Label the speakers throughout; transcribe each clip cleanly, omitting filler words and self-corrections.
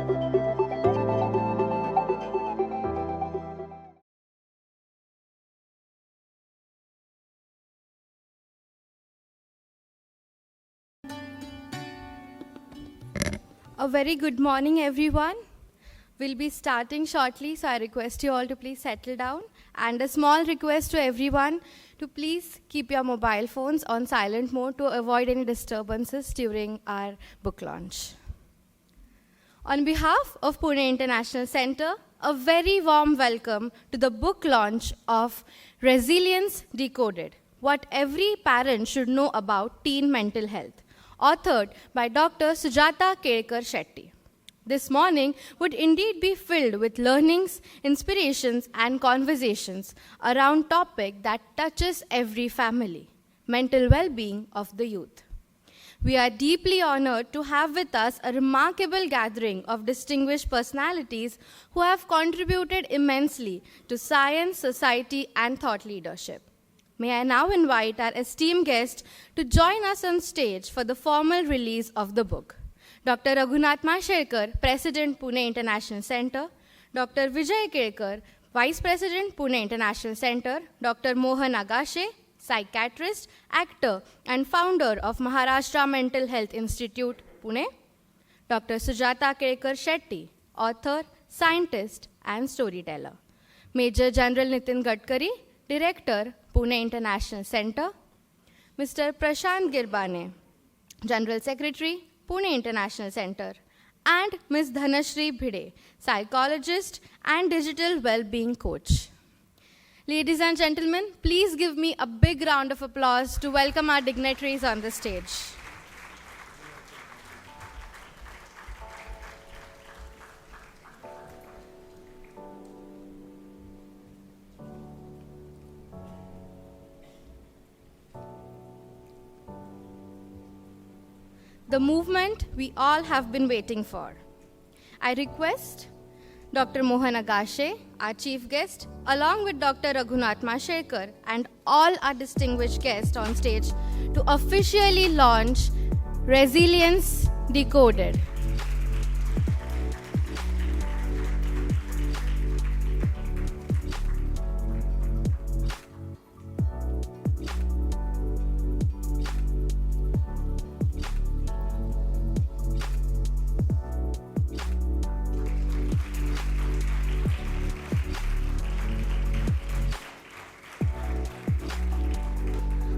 Speaker 1: A very good morning, everyone. We'll be starting shortly, so I request you all to please settle down. And a small request to everyone to please keep your mobile phones on silent mode to avoid any disturbances during our book launch. On behalf of Pune International Center, a very warm welcome to the book launch of Resilience Decoded, What Every Parent Should Know About Teen Mental Health, authored by Dr. Sujata Kelkar Shetty. This morning would indeed be filled with learnings, inspirations, and conversations around topic that touches every family, mental well-being of the youth. We are deeply honored to have with us a remarkable gathering of distinguished personalities who have contributed immensely to science, society, and thought leadership. May I now invite our esteemed guest to join us on stage for the formal release of the book. Dr. Raghunath Mashelkar, President, Pune International Center, Dr. Vijay Kelkar, Vice President, Pune International Center, Dr. Mohan Agashe, psychiatrist, actor, and founder of Maharashtra Mental Health Institute, Pune, Dr. Sujata Kelkar Shetty, author, scientist, and storyteller, Major General Nitin Gadkari, Director, Pune International Center, Mr. Prashant Girbane, General Secretary, Pune International Center, and Ms. Dhanashri Bhide, psychologist and digital well-being coach. Ladies and gentlemen, please give me a big round of applause to welcome our dignitaries on the stage. The movement we all have been waiting for. I request Dr. Mohan Agashe, our chief guest, along with Dr. Raghunath Mashelkar and all our distinguished guests on stage to officially launch Resilience Decoded.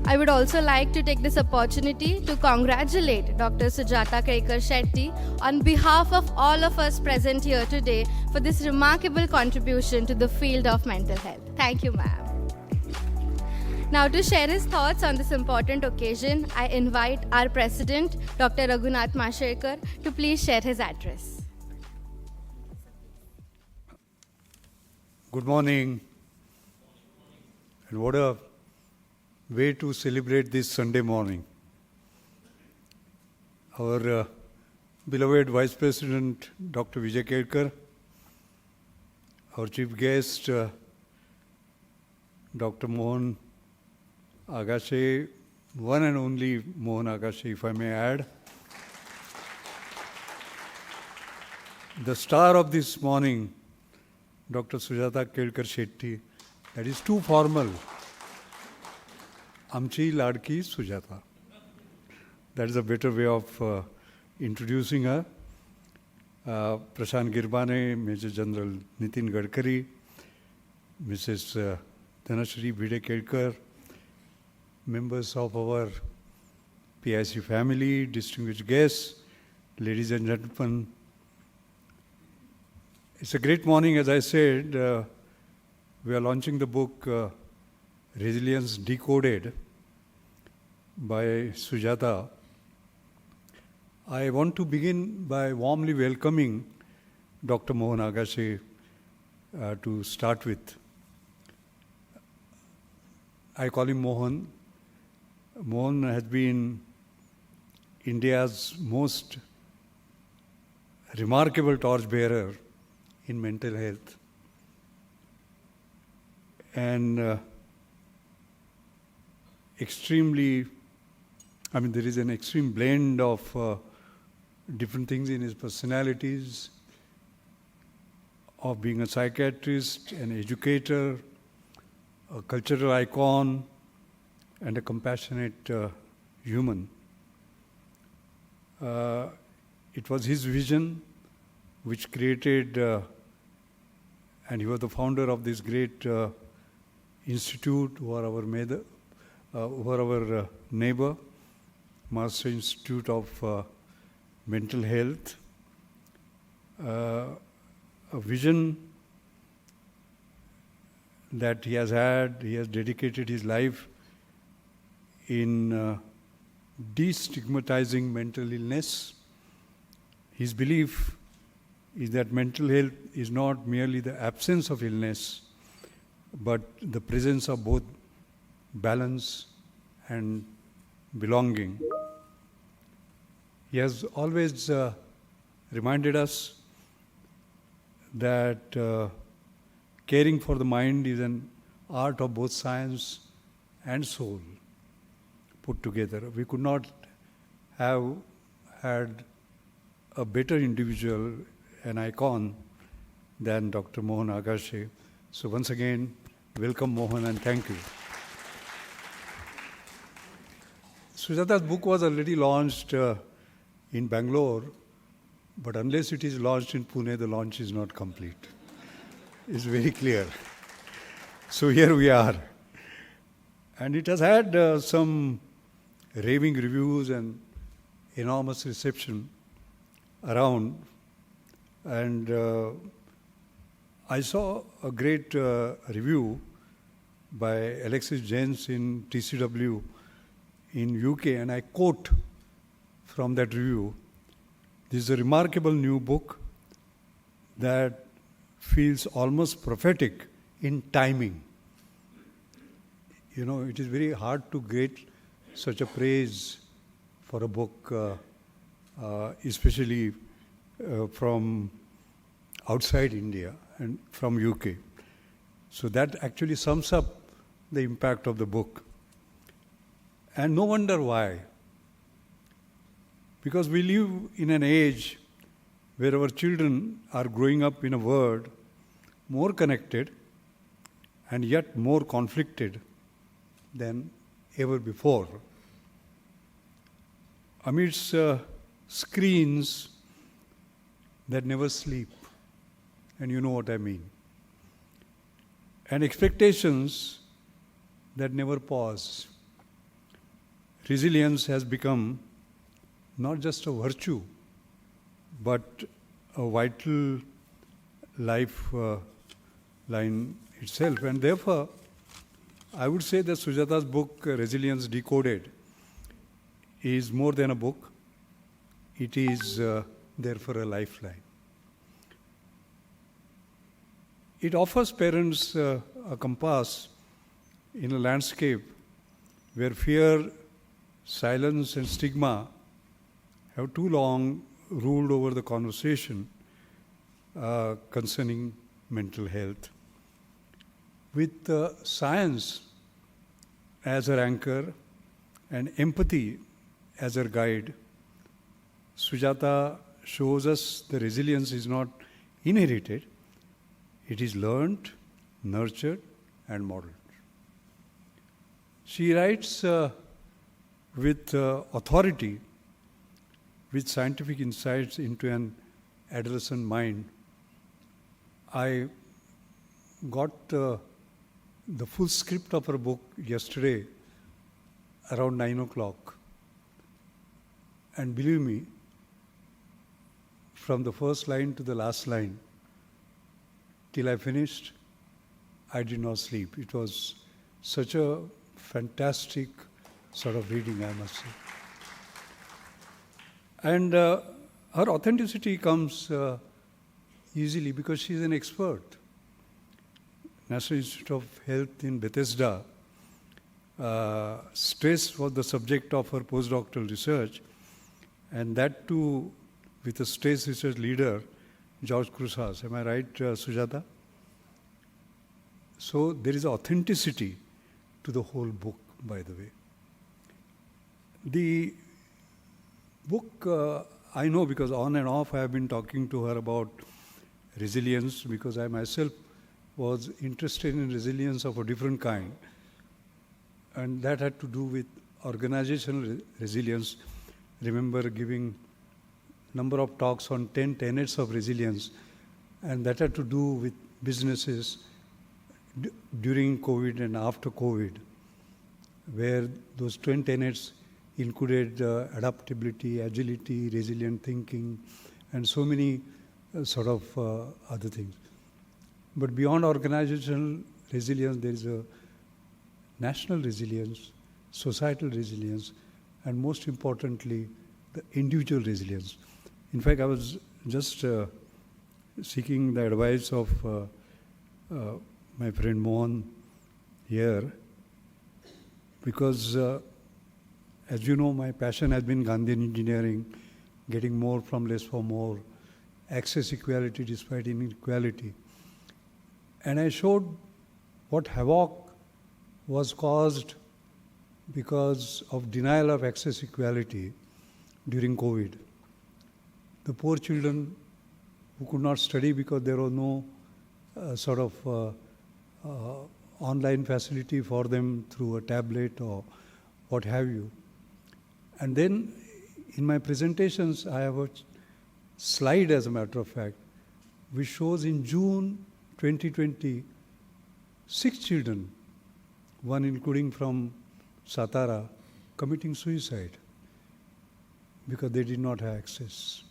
Speaker 1: I would also like to take this opportunity to congratulate Dr. Sujata Kelkar Shetty on behalf of all of us present here today for this remarkable contribution to the field of mental health. Thank you, ma'am. Now, to share his thoughts on this important occasion, I invite our President, Dr. Raghunath Mashelkar, to please share his address.
Speaker 2: Good morning, and what a way to celebrate this Sunday morning. Our beloved Vice President, Dr. Vijay Kelkar, our chief guest, Dr. Mohan Agashe, one and only Mohan Agashe, if I may add. The star of this morning, Dr. Sujata Kelkar Shetty, that is too formal. Amchi Ladki Sujata. That is a better way of introducing her. Prashant Girbane, Major General Nitin Gadkari, Mrs. Dhanashri Bhide Kelkar, members of our PIC family, distinguished guests, ladies and gentlemen. It's a great morning, as I said. We are launching the book Resilience Decoded by Sujata. I want to begin by warmly welcoming Dr. Mohan Agashe to start with. I call him Mohan. Mohan has been India's most remarkable torchbearer in mental health. And there is an extreme blend of different things in his personalities, of being a psychiatrist, an educator, a cultural icon, and a compassionate human. It was his vision which created, and he was the founder of this great institute who are our neighbor, Master Institute of Mental Health. A vision that he has dedicated his life in destigmatizing mental illness. His belief is that mental health is not merely the absence of illness, but the presence of both balance and belonging. He has always reminded us that caring for the mind is an art of both science and soul put together. We could not have had a better individual, an icon, than Dr. Mohan Agashe. So once again, welcome Mohan and thank you. Sujata's book was already launched in Bangalore, but unless it is launched in Pune, the launch is not complete. It's very clear. So here we are. And it has had some raving reviews and enormous reception around. And I saw a great review by Alexis Jens in TCW in UK, and I quote from that review: "This is a remarkable new book that feels almost prophetic in timing." You know, it is very hard to get such a praise for a book, especially from outside India and from UK. So that actually sums up the impact of the book. And no wonder why. Because we live in an age where our children are growing up in a world more connected and yet more conflicted than ever before. Amidst screens that never sleep, and you know what I mean, and expectations that never pause, resilience has become not just a virtue, but a vital lifeline itself. And therefore, I would say that Sujata's book, Resilience Decoded, is more than a book. It is therefore a lifeline. It offers parents a compass in a landscape where fear, silence, and stigma have too long ruled over the conversation concerning mental health. With science as her anchor and empathy as her guide, Sujata shows us the resilience is not inherited, it is learned, nurtured, and modeled. She writes with authority, with scientific insights into an adolescent mind. I got the full script of her book yesterday around 9 o'clock. And believe me, from the first line to the last line, till I finished, I did not sleep. It was such a fantastic sort of reading, I must say. And her authenticity comes easily because she is an expert. National Institute of Health in Bethesda. Stress was the subject of her postdoctoral research, and that too with a stress research leader, George Cruzas. Am I right, Sujata? So there is authenticity to the whole book, by the way. The book, I know because on and off I have been talking to her about resilience, because I myself was interested in resilience of a different kind. And that had to do with organizational resilience. Remember giving number of talks on 10 tenets of resilience, and that had to do with businesses during COVID and after COVID, where those 10 tenets included adaptability, agility, resilient thinking, and so many other things. But beyond organizational resilience, there is a national resilience, societal resilience, and most importantly, the individual resilience. In fact, I was just seeking the advice of my friend Mohan here, because as you know, my passion has been Gandhian engineering, getting more from less for more, access equality despite inequality. And I showed what havoc was caused because of denial of access equality during COVID. The poor children who could not study because there was no online facility for them through a tablet or what have you. And then in my presentations, I have a slide, as a matter of fact, which shows in June 2020, 6 children, one including from Satara, committing suicide because they did not have access.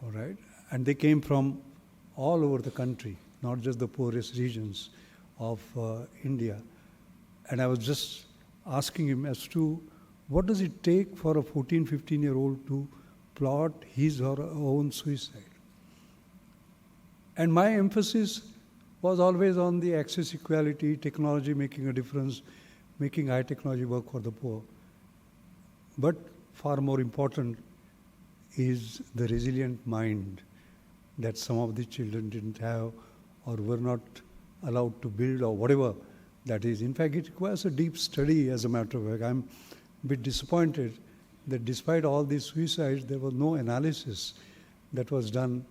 Speaker 2: All right? And they came from all over the country, not just the poorest regions of India. And I was just asking him as to what does it take for a 14, 15-year-old to plot his or her own suicide. And my emphasis was always on the access equality, technology making a difference, making high technology work for the poor. But far more important is the resilient mind that some of the children didn't have or were not allowed to build or whatever that is. In fact, it requires a deep study, as a matter of fact. I'm a bit disappointed that despite all these suicides, there was no analysis that was done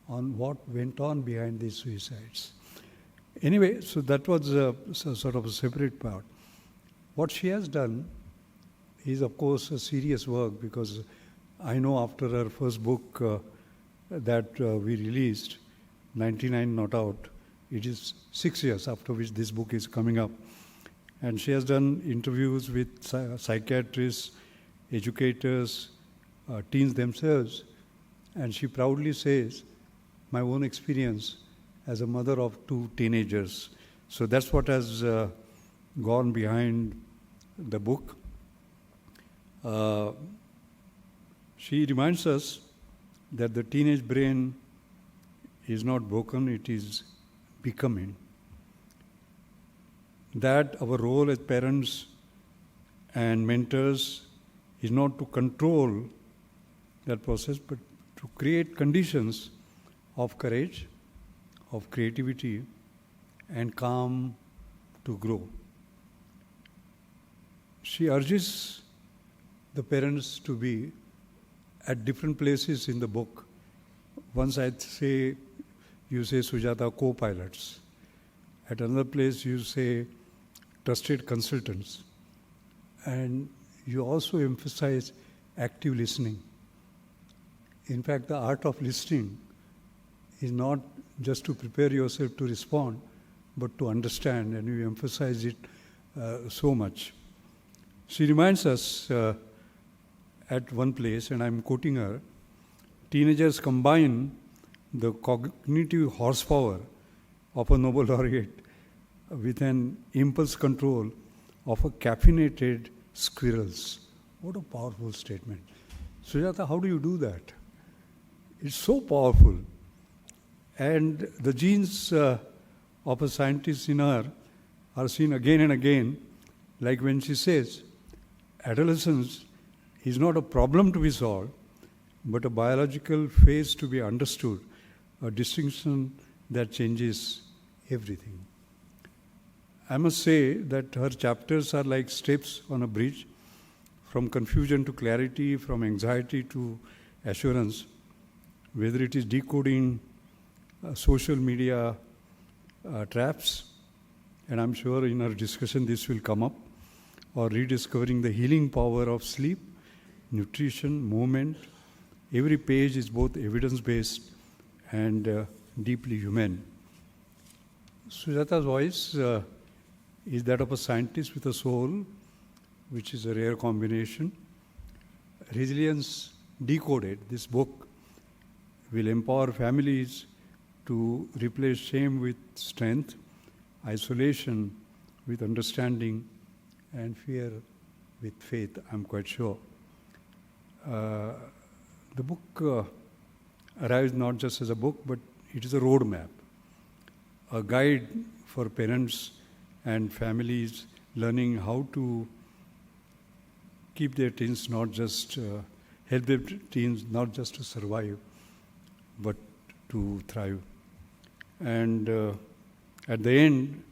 Speaker 2: on what went on behind these suicides. Anyway, so that was a separate part. What she has done is, of course, a serious work, because I know after her first book that we released, 99 Not Out, it is 6 years after which this book is coming up. And she has done interviews with psychiatrists, educators, teens themselves, and she proudly says, my own experience as a mother of 2 teenagers. So that's what has gone behind the book. She reminds us that the teenage brain is not broken, it is becoming. That our role as parents and mentors is not to control that process, but to create conditions of courage, of creativity, and calm to grow. She urges the parents to be at different places in the book. Once you say, Sujata, co-pilots. At another place, you say, trusted consultants. And you also emphasize active listening. In fact, the art of listening is not just to prepare yourself to respond, but to understand, and you emphasize it so much. She reminds us at one place, and I'm quoting her, teenagers combine the cognitive horsepower of a Nobel laureate with an impulse control of a caffeinated squirrels. What a powerful statement. Sujata, how do you do that? It's so powerful. And the genes of a scientist in her are seen again and again, like when she says, adolescence is not a problem to be solved, but a biological phase to be understood, a distinction that changes everything. I must say that her chapters are like steps on a bridge, from confusion to clarity, from anxiety to assurance, whether it is decoding social media traps, and I'm sure in our discussion this will come up, or rediscovering the healing power of sleep, nutrition, movement. Every page is both evidence-based and deeply human. Sujata's voice is that of a scientist with a soul, which is a rare combination. Resilience Decoded, this book, will empower families to replace shame with strength, isolation with understanding, and fear with faith, I'm quite sure. The book arrives not just as a book, but it is a roadmap, a guide for parents and families learning how to keep their teens help their teens not just to survive, but to thrive. And at the end,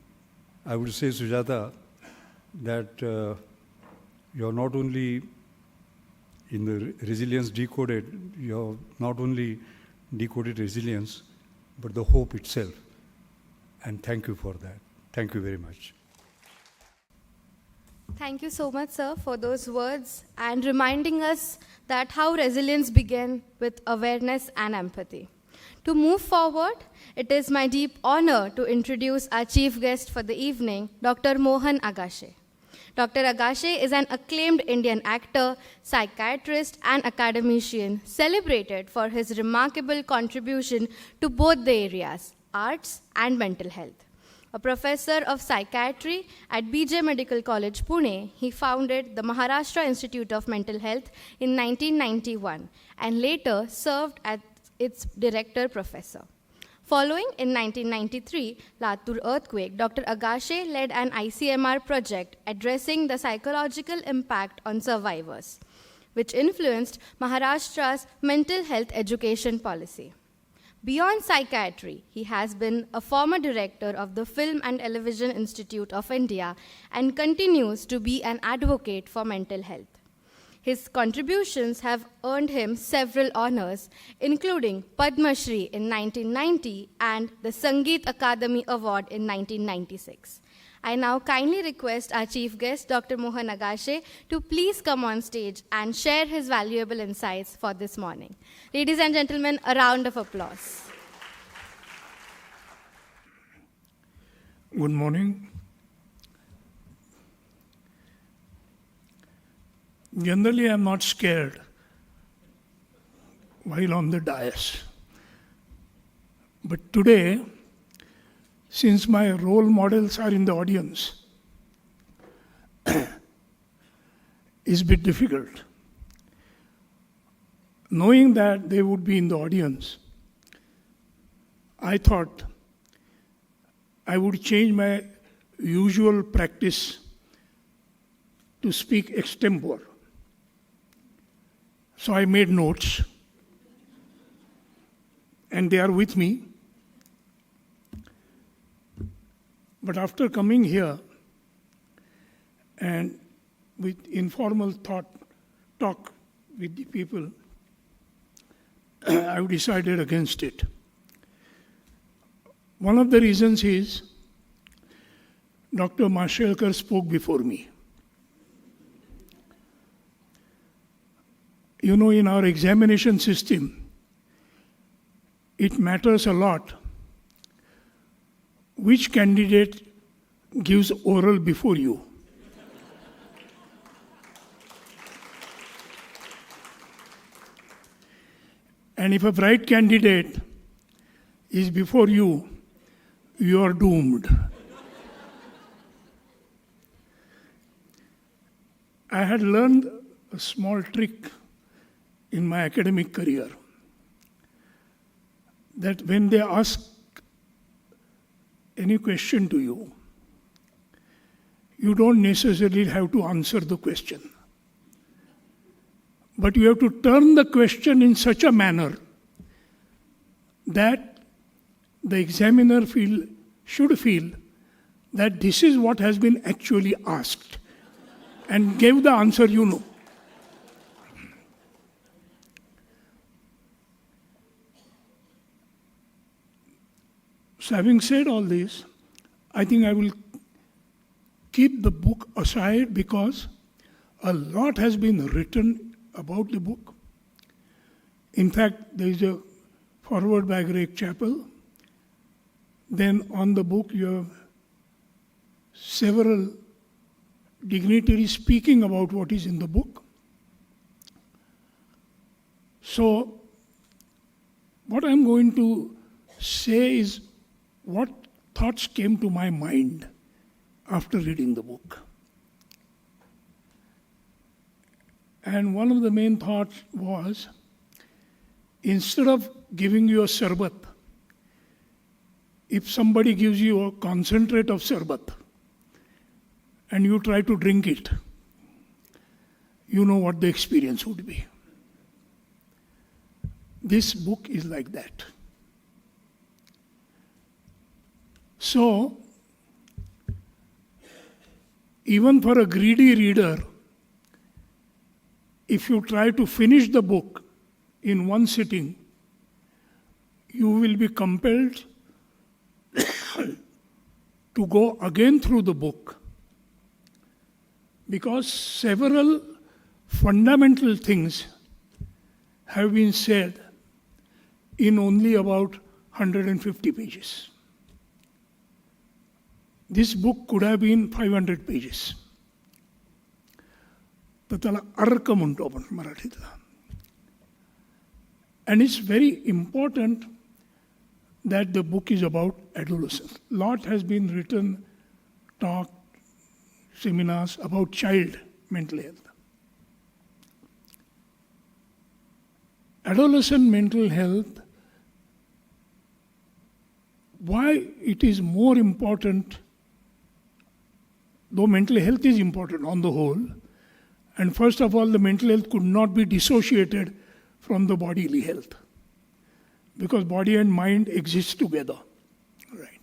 Speaker 2: I would say, Sujata, that you're not only in the Resilience Decoded, you're not only decoded resilience, but the hope itself. And thank you for that. Thank you very much.
Speaker 1: Thank you so much, sir, for those words and reminding us that how resilience began with awareness and empathy. To move forward, it is my deep honor to introduce our chief guest for the evening, Dr. Mohan Agashe. Dr. Agashe is an acclaimed Indian actor, psychiatrist, and academician, celebrated for his remarkable contribution to both the areas, arts and mental health. A professor of psychiatry at BJ Medical College, Pune, he founded the Maharashtra Institute of Mental Health in 1991 and later served as its director professor. Following in 1993 Latur earthquake, Dr. Agashe led an ICMR project addressing the psychological impact on survivors, which influenced Maharashtra's mental health education policy. Beyond psychiatry, he has been a former director of the Film and Television Institute of India and continues to be an advocate for mental health. His contributions have earned him several honors, including Padma Shri in 1990 and the Sangeet Akademi Award in 1996. I now kindly request our chief guest, Dr. Mohan Agashe, to please come on stage and share his valuable insights for this morning. Ladies and gentlemen, a round of applause.
Speaker 3: Good morning. Generally, I'm not scared while on the dais. But today, since my role models are in the audience, is a bit difficult. Knowing that they would be in the audience, I thought I would change my usual practice to speak extempore. So I made notes, and they are with me. But after coming here and with informal talk with the people, I've decided against it. One of the reasons is Dr. Mashelkar spoke before me. You know, in our examination system, it matters a lot which candidate gives oral before you. And if a bright candidate is before you, you are doomed. I had learned a small trick in my academic career, that when they ask any question to you, you don't necessarily have to answer the question. But you have to turn the question in such a manner that the examiner should feel that this is what has been actually asked, and give the answer you know. So having said all this, I think I will keep the book aside because a lot has been written about the book. In fact, there is a foreword by Greg Chappell. Then on the book you have several dignitaries speaking about what is in the book. So what I'm going to say is what thoughts came to my mind after reading the book. And one of the main thoughts was, instead of giving you a sarbat, if somebody gives you a concentrate of sarbat and you try to drink it, you know what the experience would be. This book is like that. So, even for a greedy reader, if you try to finish the book in one sitting, you will be compelled to go again through the book, because several fundamental things have been said in only about 150 pages. This book could have been 500 pages. तर त्याला अर्क म्हणतो आपण मराठीतला. And it's very important that the book is about adolescence. Lot has been written, talked, seminars about child mental health. Adolescent mental health, why it is more important, though mental health is important on the whole, and first of all, the mental health could not be dissociated from the bodily health, because body and mind exist together. Right.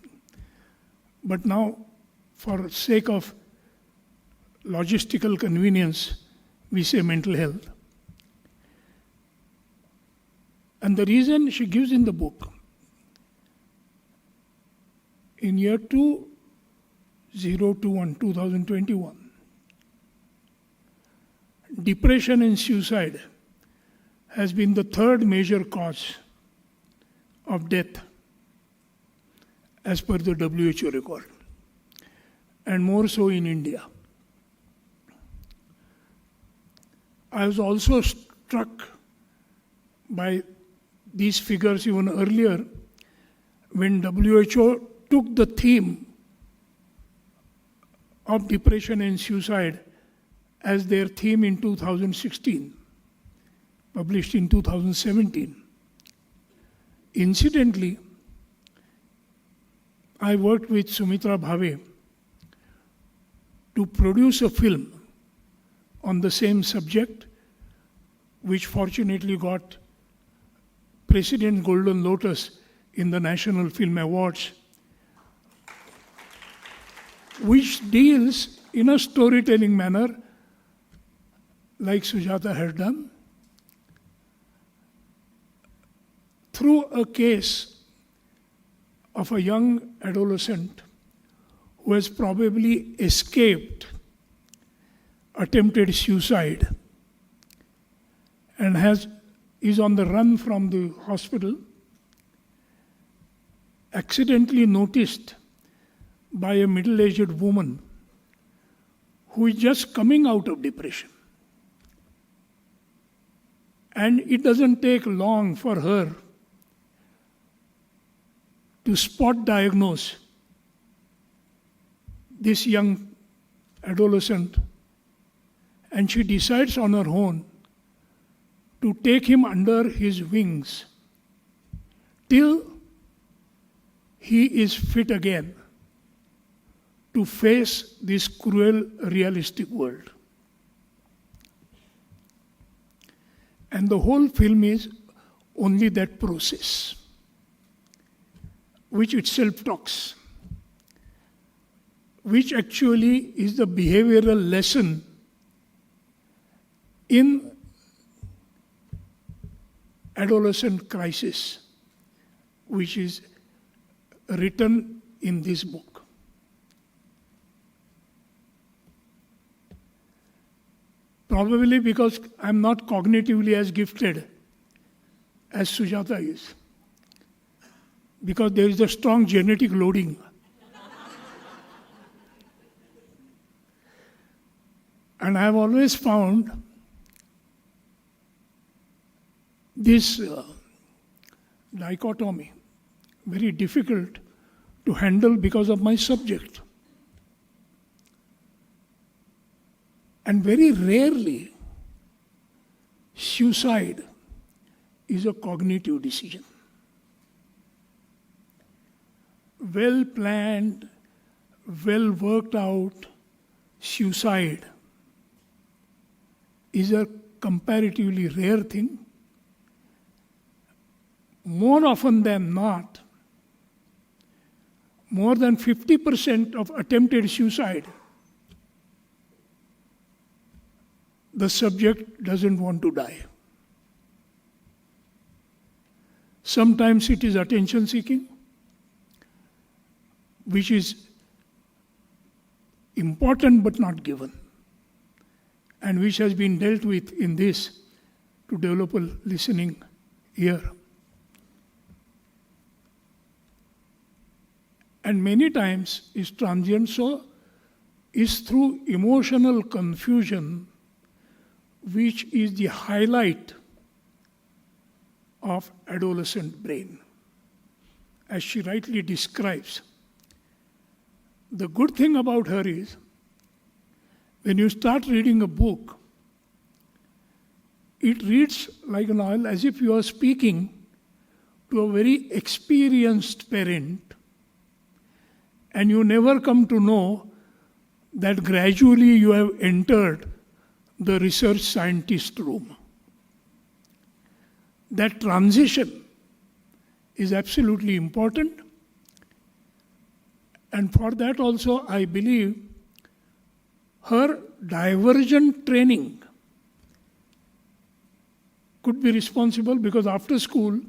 Speaker 3: But now, for sake of logistical convenience, we say mental health. And the reason she gives in the book, in year 2021, depression and suicide has been the third major cause of death as per the WHO record, and more so in India. I was also struck by these figures even earlier when WHO took the theme of depression and suicide as their theme in 2016, published in 2017. Incidentally, I worked with Sumitra Bhave to produce a film on the same subject, which fortunately got President Golden Lotus in the National Film Awards, which deals in a storytelling manner like Sujata had done, through a case of a young adolescent who has probably escaped attempted suicide and is on the run from the hospital, accidentally noticed by a middle-aged woman who is just coming out of depression. And it doesn't take long for her to spot diagnose this young adolescent, and she decides on her own to take him under his wings till he is fit again to face this cruel, realistic world. And the whole film is only that process, which itself talks, which actually is the behavioral lesson in adolescent crisis, which is written in this book. Probably because I'm not cognitively as gifted as Sujata is. Because there is a strong genetic loading. And I have always found this dichotomy very difficult to handle because of my subject. And very rarely, suicide is a cognitive decision. Well planned, well worked out suicide is a comparatively rare thing. More often than not, more than 50% of attempted suicide, the subject doesn't want to die. Sometimes it is attention seeking, which is important but not given, and which has been dealt with in this to develop a listening ear. And many times is transient, so is through emotional confusion, which is the highlight of adolescent brain, as she rightly describes. The good thing about her is, when you start reading a book, it reads like an oil, as if you are speaking to a very experienced parent, and you never come to know that gradually you have entered the research scientist room. That transition is absolutely important. And for that also, I believe her divergent training could be responsible, because after school,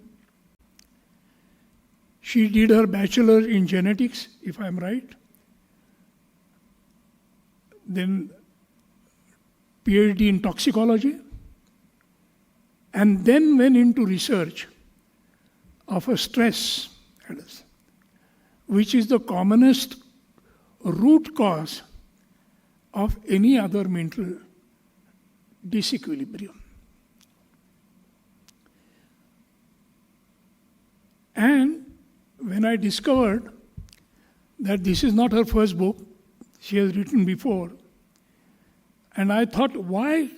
Speaker 3: she did her bachelor in genetics, if I'm right. Then PhD in toxicology. And then went into research of a stress, which is the commonest root cause of any other mental disequilibrium. And when I discovered that this is not her first book, she has written before, and I thought why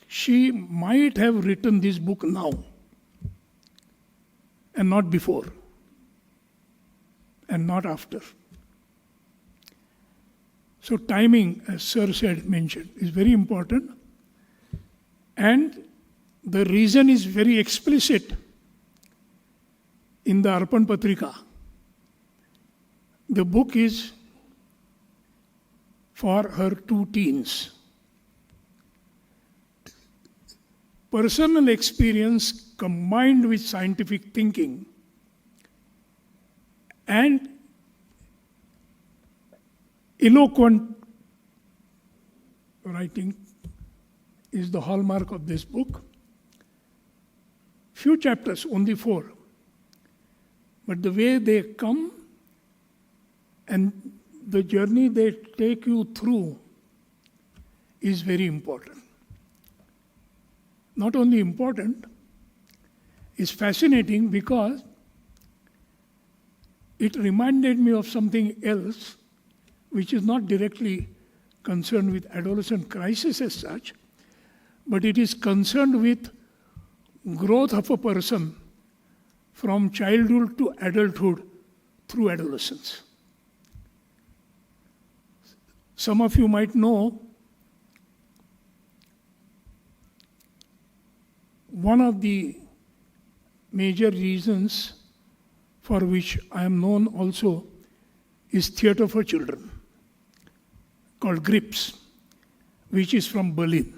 Speaker 3: she might have written this book now and not before and not after. So timing, as Sir mentioned, is very important, and the reason is very explicit in the Arpan Patrika. The book is for her two teens. Personal experience combined with scientific thinking and eloquent writing is the hallmark of this book. Few chapters, only 4. But the way they come and the journey they take you through is very important. Not only important, it's fascinating because it reminded me of something else which is not directly concerned with adolescent crisis as such, but it is concerned with growth of a person from childhood to adulthood through adolescence. Some of you might know one of the major reasons for which I am known also is Theatre for Children, called GRIPS, which is from Berlin.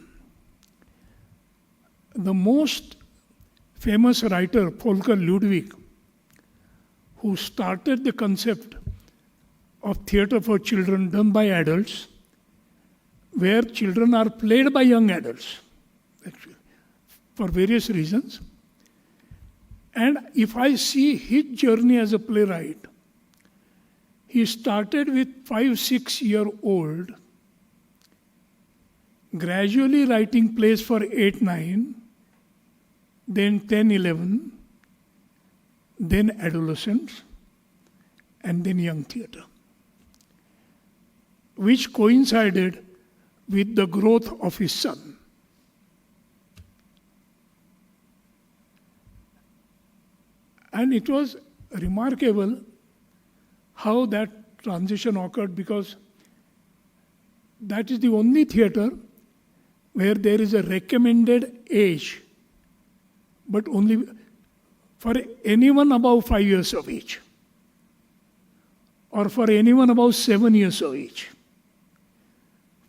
Speaker 3: The most famous writer, Volker Ludwig, who started the concept of theatre for children done by adults, where children are played by young adults, actually, for various reasons. And if I see his journey as a playwright, he started with 5-6-year-old, gradually writing plays for 8-9, then 10-11, then adolescents, and then young theatre, which coincided with the growth of his son. And it was remarkable how that transition occurred, because that is the only theatre where there is a recommended age, but only for anyone above 5 years of age, or for anyone above 7 years of age,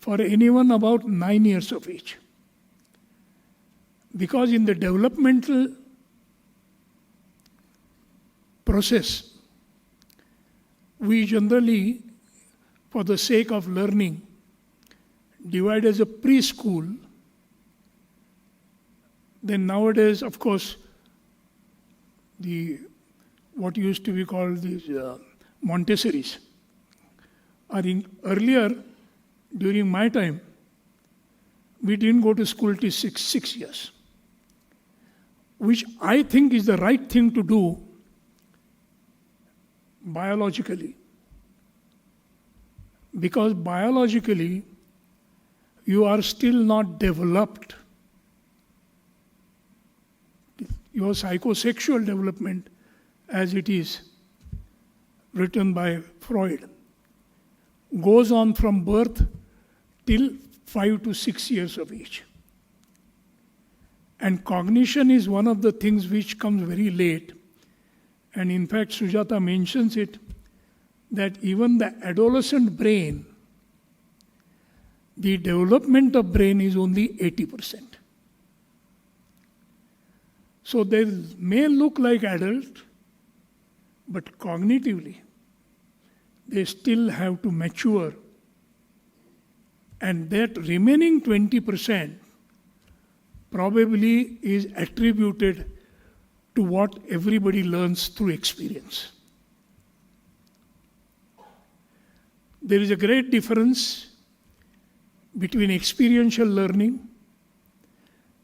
Speaker 3: for anyone about 9 years of age. Because in the developmental process, we generally, for the sake of learning, divide as a preschool. Then nowadays, of course, what used to be called these Montessori's are earlier. During my time, we didn't go to school till 6 years, which I think is the right thing to do biologically. Because biologically, you are still not developed. Your psychosexual development, as it is written by Freud, goes on from birth till 5 to 6 years of age. And cognition is one of the things which comes very late. And in fact, Sujata mentions it, that even the adolescent brain, the development of brain is only 80%. So they may look like adult, but cognitively, they still have to mature. And that remaining 20% probably is attributed to what everybody learns through experience. There is a great difference between experiential learning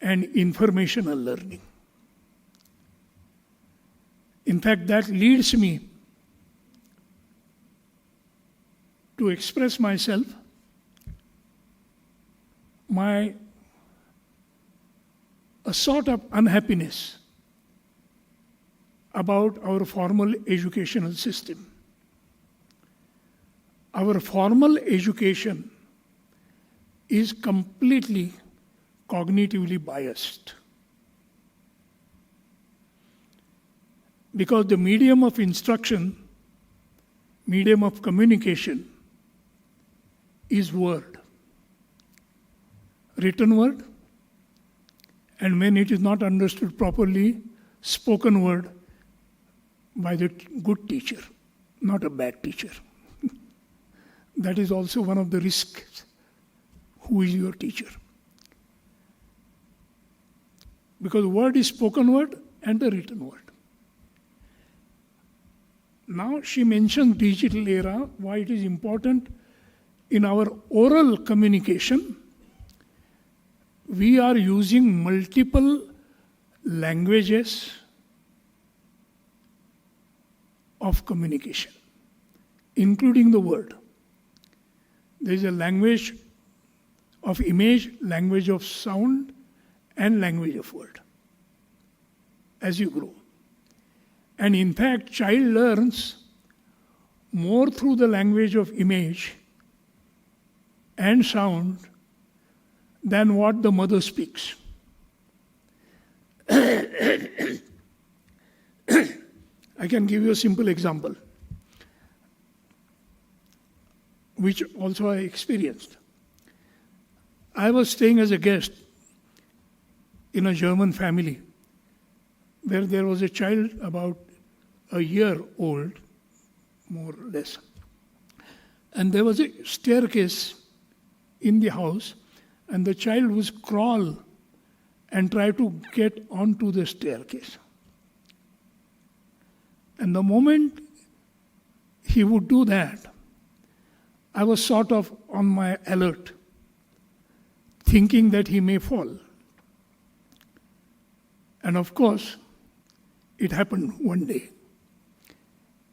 Speaker 3: and informational learning. In fact, that leads me to express myself, a sort of unhappiness about our formal educational system. Our formal education is completely cognitively biased. Because the medium of instruction, medium of communication, is word. Written word, and when it is not understood properly, spoken word by the good teacher, not a bad teacher. That is also one of the risks. Who is your teacher? Because word is spoken word and the written word. Now she mentions digital era, why it is important in our oral communication. We are using multiple languages of communication, including the word. There is a language of image, language of sound, and language of word as you grow. And in fact, child learns more through the language of image and sound than what the mother speaks. I can give you a simple example, which also I experienced. I was staying as a guest in a German family where there was a child about a year old, more or less. And there was a staircase in the house, and the child would crawl and try to get onto the staircase. And the moment he would do that, I was sort of on my alert, thinking that he may fall. And of course, it happened one day.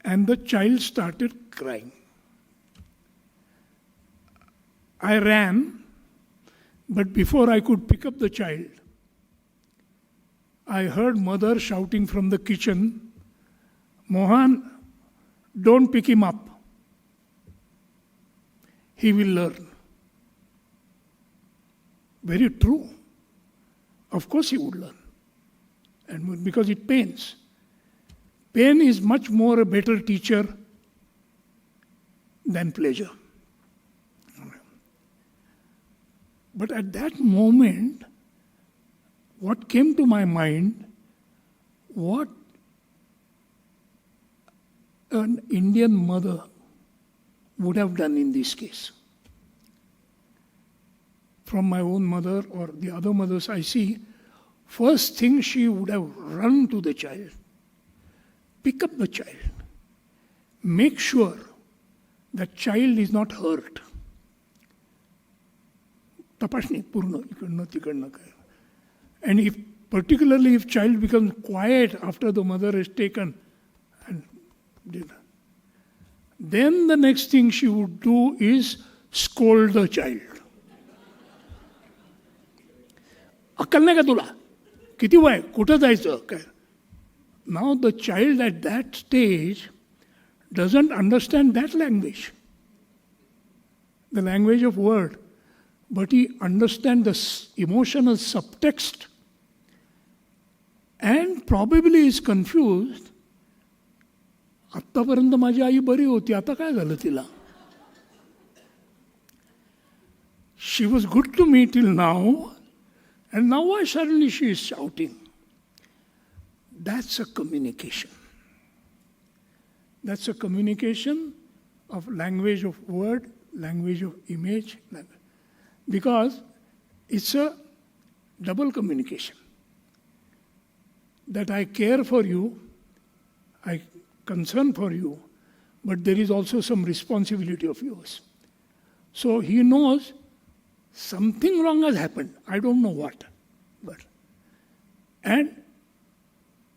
Speaker 3: And the child started crying. I ran, but before I could pick up the child, I heard mother shouting from the kitchen, "Mohan, don't pick him up. He will learn." Very true. Of course he would learn. And because it pains. Pain is much more a better teacher than pleasure. But at that moment, what came to my mind, what an Indian mother would have done in this case. From my own mother or the other mothers I see, first thing she would have run to the child, pick up the child, make sure that child is not hurt. Tapashni, purna, ikadna, tikadna kaya. And if, particularly if child becomes quiet after the mother is taken, and then the next thing she would do is scold the child. अक्कल नाही का तुला? किती वय? कुठं जायचं? काय? Now the child at that stage doesn't understand that language, the language of word, but he understands the emotional subtext and probably is confused. आत्तापर्यंत माझी आई बरी होती, आता काय झालं तिला? She was good to me till now, and now why suddenly she is shouting? That's a communication. That's a communication of language of word, language of image, because it's a double communication. That I care for you, I concern for you, but there is also some responsibility of yours. So he knows something wrong has happened. I don't know what, and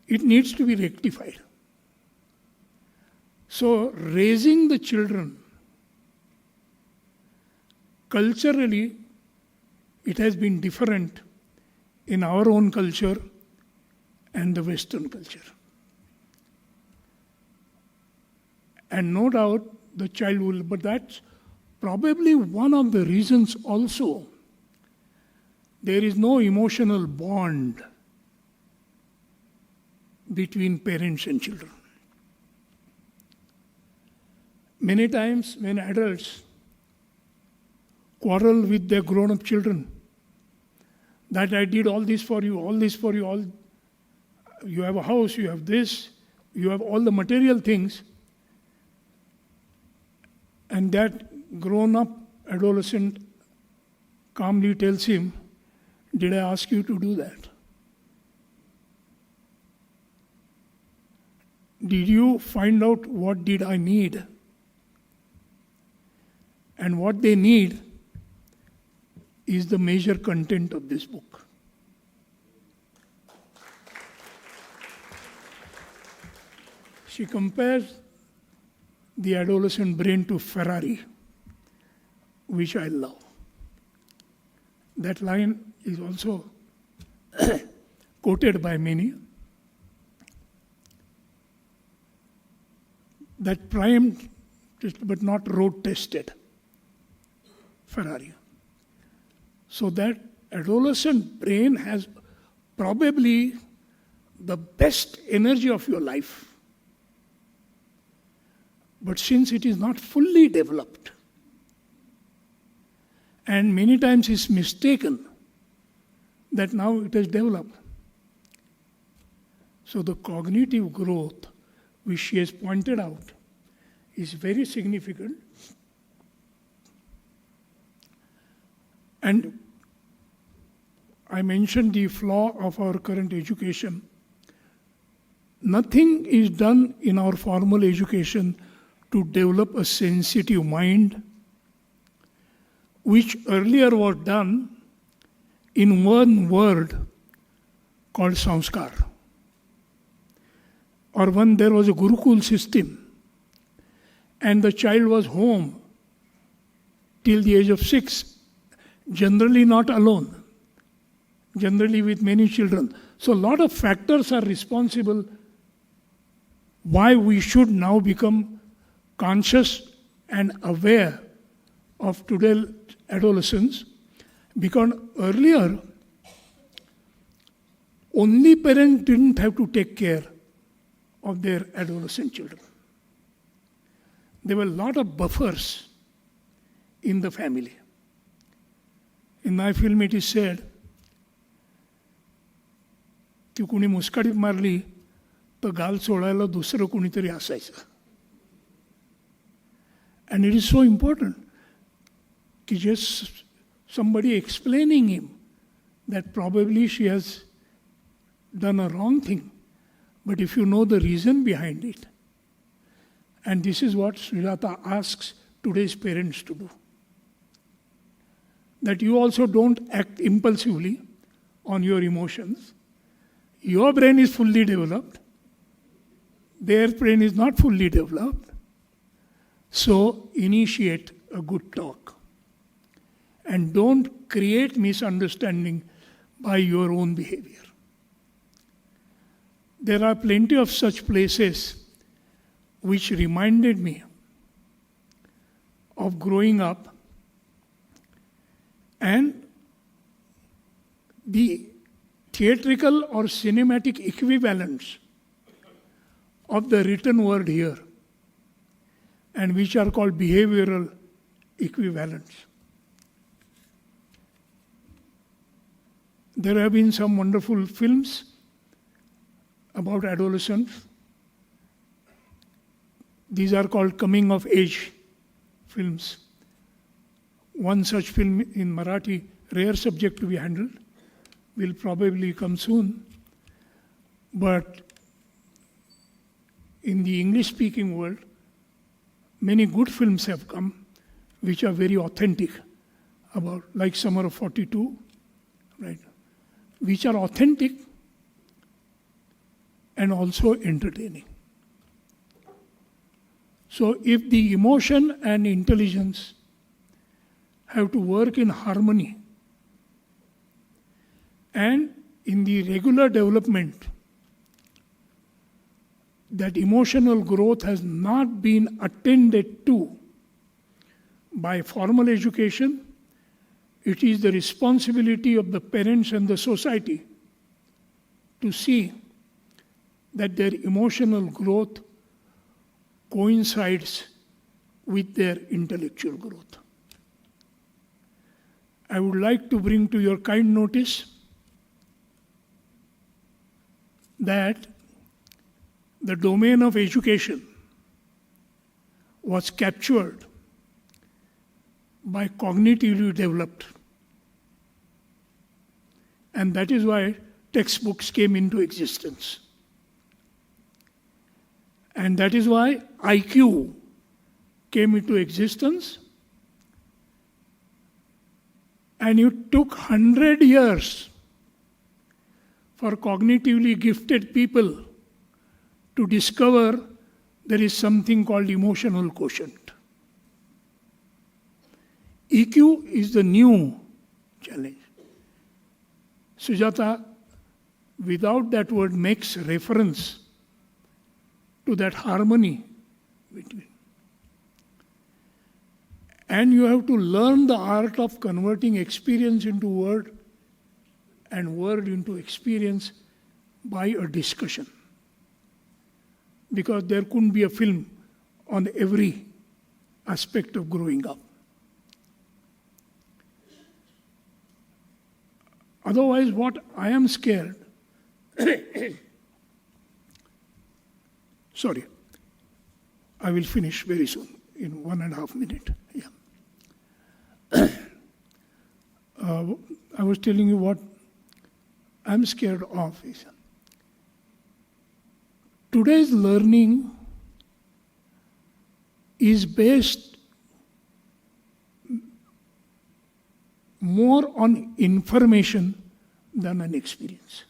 Speaker 3: it needs to be rectified. So raising the children, culturally, it has been different in our own culture and the Western culture. And no doubt the child will, but that's probably one of the reasons also there is no emotional bond between parents and children. Many times when adults quarrel with their grown-up children, that I did all this for you, you have a house, you have this, you have all the material things, and that grown-up adolescent calmly tells him, did I ask you to do that? Did you find out what did I need? And what they need is the major content of this book. She compares the adolescent brain to Ferrari, which I love. That line is also quoted by many. That primed but not road tested Ferrari. So that adolescent brain has probably the best energy of your life. But since it is not fully developed, and many times is mistaken that now it has developed. So the cognitive growth which she has pointed out, is very significant. And I mentioned the flaw of our current education. Nothing is done in our formal education to develop a sensitive mind, which earlier was done in one word called sanskar. Or when there was a Gurukul system and the child was home till the age of 6, generally not alone, generally with many children. So a lot of factors are responsible why we should now become conscious and aware of today's adolescents, because earlier only parents didn't have to take care of their adolescent children. There were a lot of buffers in the family. In my film it is said की कुणी मुस्काडीत मारली तर गाल सोडायला दुसरं कुणीतरी असायचं. And it is so important कि just somebody explaining him that probably she has done a wrong thing, but if you know the reason behind it, and this is what Sujata asks today's parents to do, that you also don't act impulsively on your emotions. Your brain is fully developed. Their brain is not fully developed. So initiate a good talk. And don't create misunderstanding by your own behavior. There are plenty of such places which reminded me of growing up and the theatrical or cinematic equivalents of the written word here, and which are called behavioral equivalents. There have been some wonderful films about adolescents. These are called coming of age films. One such film in Marathi, rare subject to be handled, will probably come soon. But in the English-speaking world, many good films have come which are very authentic, about like Summer of 42, right? Which are authentic and also entertaining. So if the emotion and intelligence have to work in harmony, and in the regular development, that emotional growth has not been attended to by formal education, it is the responsibility of the parents and the society to see that their emotional growth coincides with their intellectual growth. I would like to bring to your kind notice that the domain of education was captured by cognitively developed. And that is why textbooks came into existence. And that is why IQ came into existence. And it took 100 years for cognitively gifted people to discover there is something called emotional quotient. EQ is the new challenge. Sujata, without that word, makes reference to that harmony between. And you have to learn the art of converting experience into word and word into experience by a discussion. Because there couldn't be a film on every aspect of growing up. Otherwise, what I am scared, sorry, I will finish very soon, in 1.5 minutes. Yeah. I was telling you what I'm scared of is today's learning is based more on information than an experience.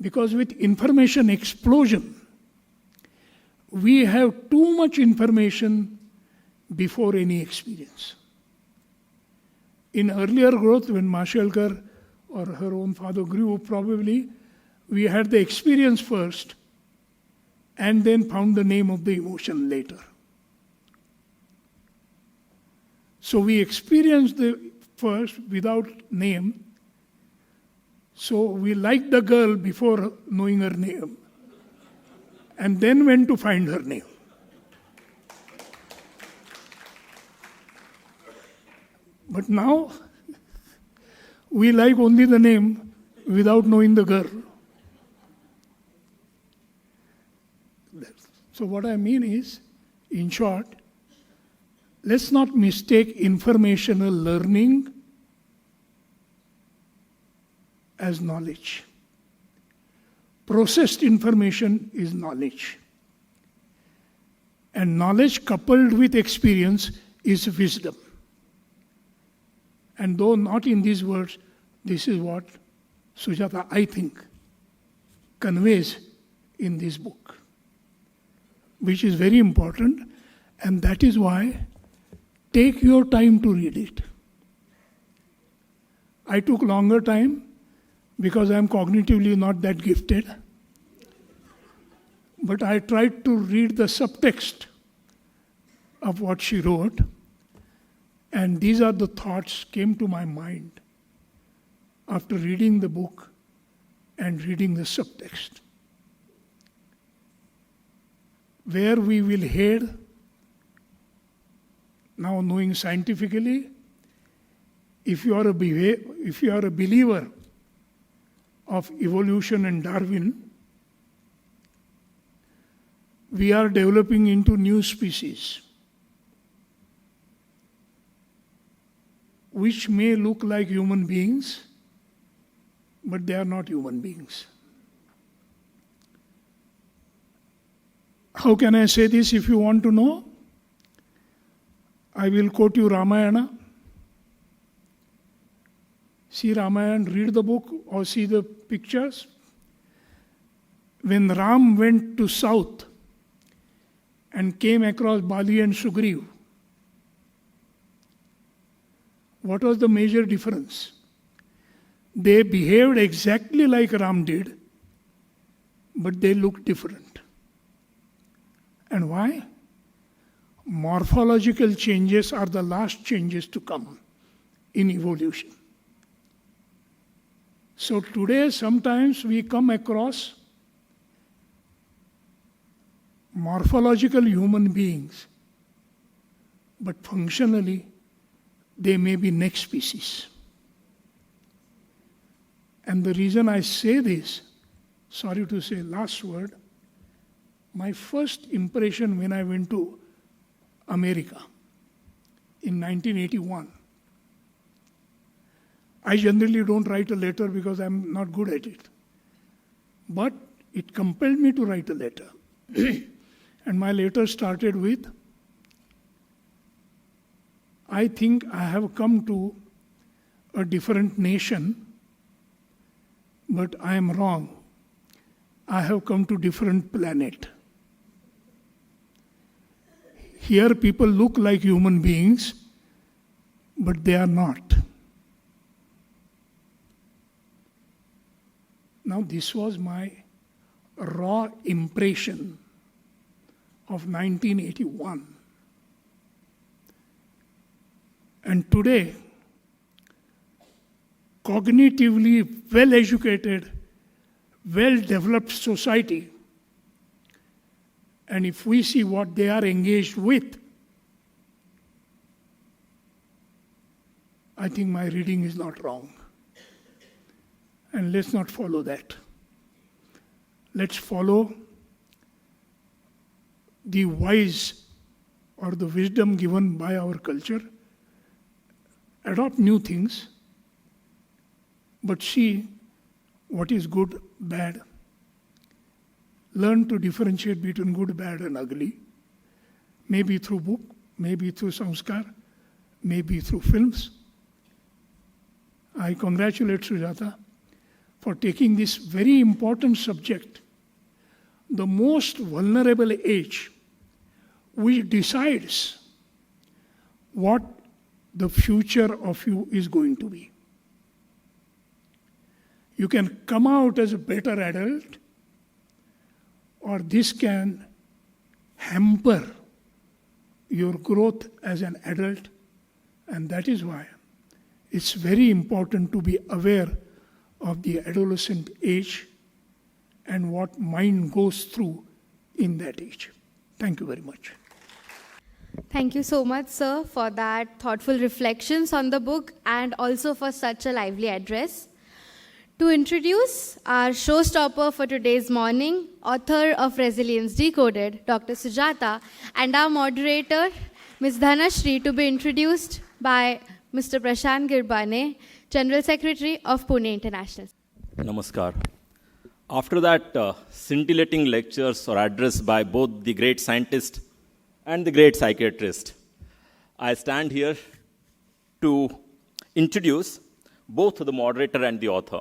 Speaker 3: Because with information explosion, we have too much information before any experience. In earlier growth, when Mashelkar or her own father grew, probably we had the experience first and then found the name of the emotion later. So we experienced the first without name. So we liked the girl before knowing her name, and then went to find her name. But now, we like only the name without knowing the girl. So what I mean is, in short, let's not mistake informational learning as knowledge. Processed information is knowledge. And knowledge coupled with experience is wisdom. And though not in these words, this is what Sujata, I think, conveys in this book, which is very important, and that is why take your time to read it. I took longer time because I am cognitively not that gifted. But I tried to read the subtext of what she wrote, and these are the thoughts came to my mind after reading the book and reading the subtext. Where we will head, now knowing scientifically, if you are a believer of evolution and Darwin, we are developing into new species, which may look like human beings, but they are not human beings. How can I say this if you want to know? I will quote you Ramayana. See Ramayana, read the book or see the pictures. When Ram went to south and came across Bali and Sugriv, what was the major difference? They behaved exactly like Ram did, but they looked different. And why? Morphological changes are the last changes to come in evolution. So today sometimes we come across morphological human beings, but functionally they may be next species. And the reason I say this, sorry to say last word, my first impression when I went to America in 1981, I generally don't write a letter because I'm not good at it. But it compelled me to write a letter. And my letter started with, I think I have come to a different nation, but I am wrong. I have come to different planet. Here people look like human beings, but they are not. Now this was my raw impression of 1981. And today, cognitively well-educated, well-developed society, and if we see what they are engaged with, I think my reading is not wrong. And let's not follow that. Let's follow the wise or the wisdom given by our culture, adopt new things, but see what is good, bad. Learn to differentiate between good, bad, and ugly. Maybe through book, maybe through samskar, maybe through films. I congratulate Sujata for taking this very important subject, the most vulnerable age, which decides what the future of you is going to be. You can come out as a better adult, or this can hamper your growth as an adult, and that is why it's very important to be aware of the adolescent age and what mind goes through in that age. Thank you very much.
Speaker 1: Thank you so much, sir, for that thoughtful reflections on the book and also for such a lively address. To introduce our showstopper for today's morning, author of Resilience Decoded, Dr. Sujata, and our moderator, Ms. Dhanashri, to be introduced by Mr. Prashant Girbane, General Secretary of Pune International.
Speaker 4: Namaskar. After that scintillating lectures or address by both the great scientist and the great psychiatrist, I stand here to introduce both the moderator and the author.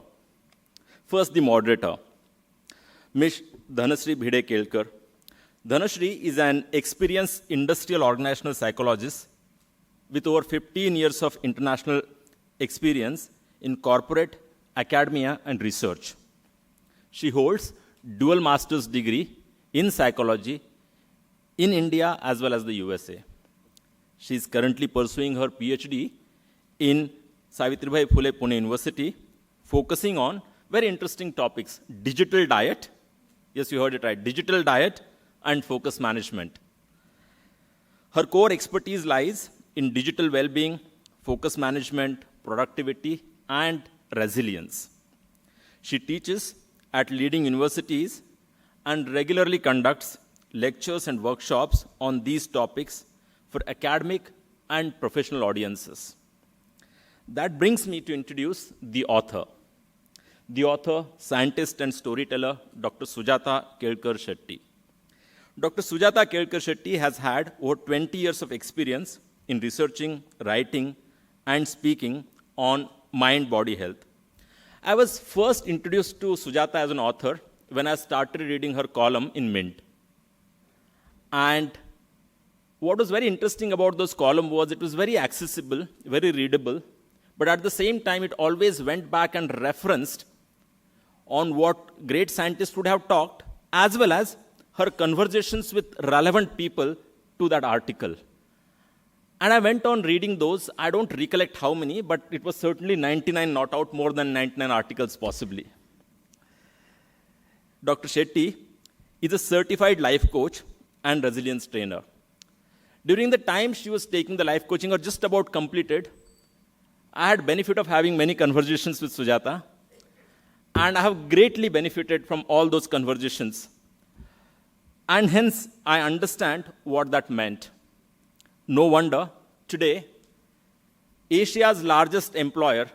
Speaker 4: First, the moderator, Ms. Dhanashri Bhide Kelkar. Dhanashri is an experienced industrial organizational psychologist with over 15 years of international experience in corporate, academia, and research. She holds dual master's degree in psychology in India as well as the USA. She is currently pursuing her PhD in Savitribai Phule Pune University, focusing on very interesting topics: digital diet, yes, you heard it right, digital diet and focus management. Her core expertise lies in digital well-being, focus management, productivity, and resilience. She teaches at leading universities and regularly conducts lectures and workshops on these topics for academic and professional audiences. That brings me to introduce the author. The author, scientist, and storyteller, Dr. Sujata Kelkar Shetty. Dr. Sujata Kelkar Shetty has had over 20 years of experience in researching, writing, and speaking on mind-body health. I was first introduced to Sujata as an author when I started reading her column in Mint. And what was very interesting about those columns was it was very accessible, very readable, but at the same time it always went back and referenced on what great scientists would have talked, as well as her conversations with relevant people to that article. And I went on reading those. I don't recollect how many, but it was certainly 99, not out more than 99 articles possibly. Dr. Shetty is a certified life coach and resilience trainer. During the time she was taking the life coaching, or just about completed, I had benefit of having many conversations with Sujata, and I have greatly benefited from all those conversations. And hence, I understand what that meant. No wonder, today, Asia's largest employer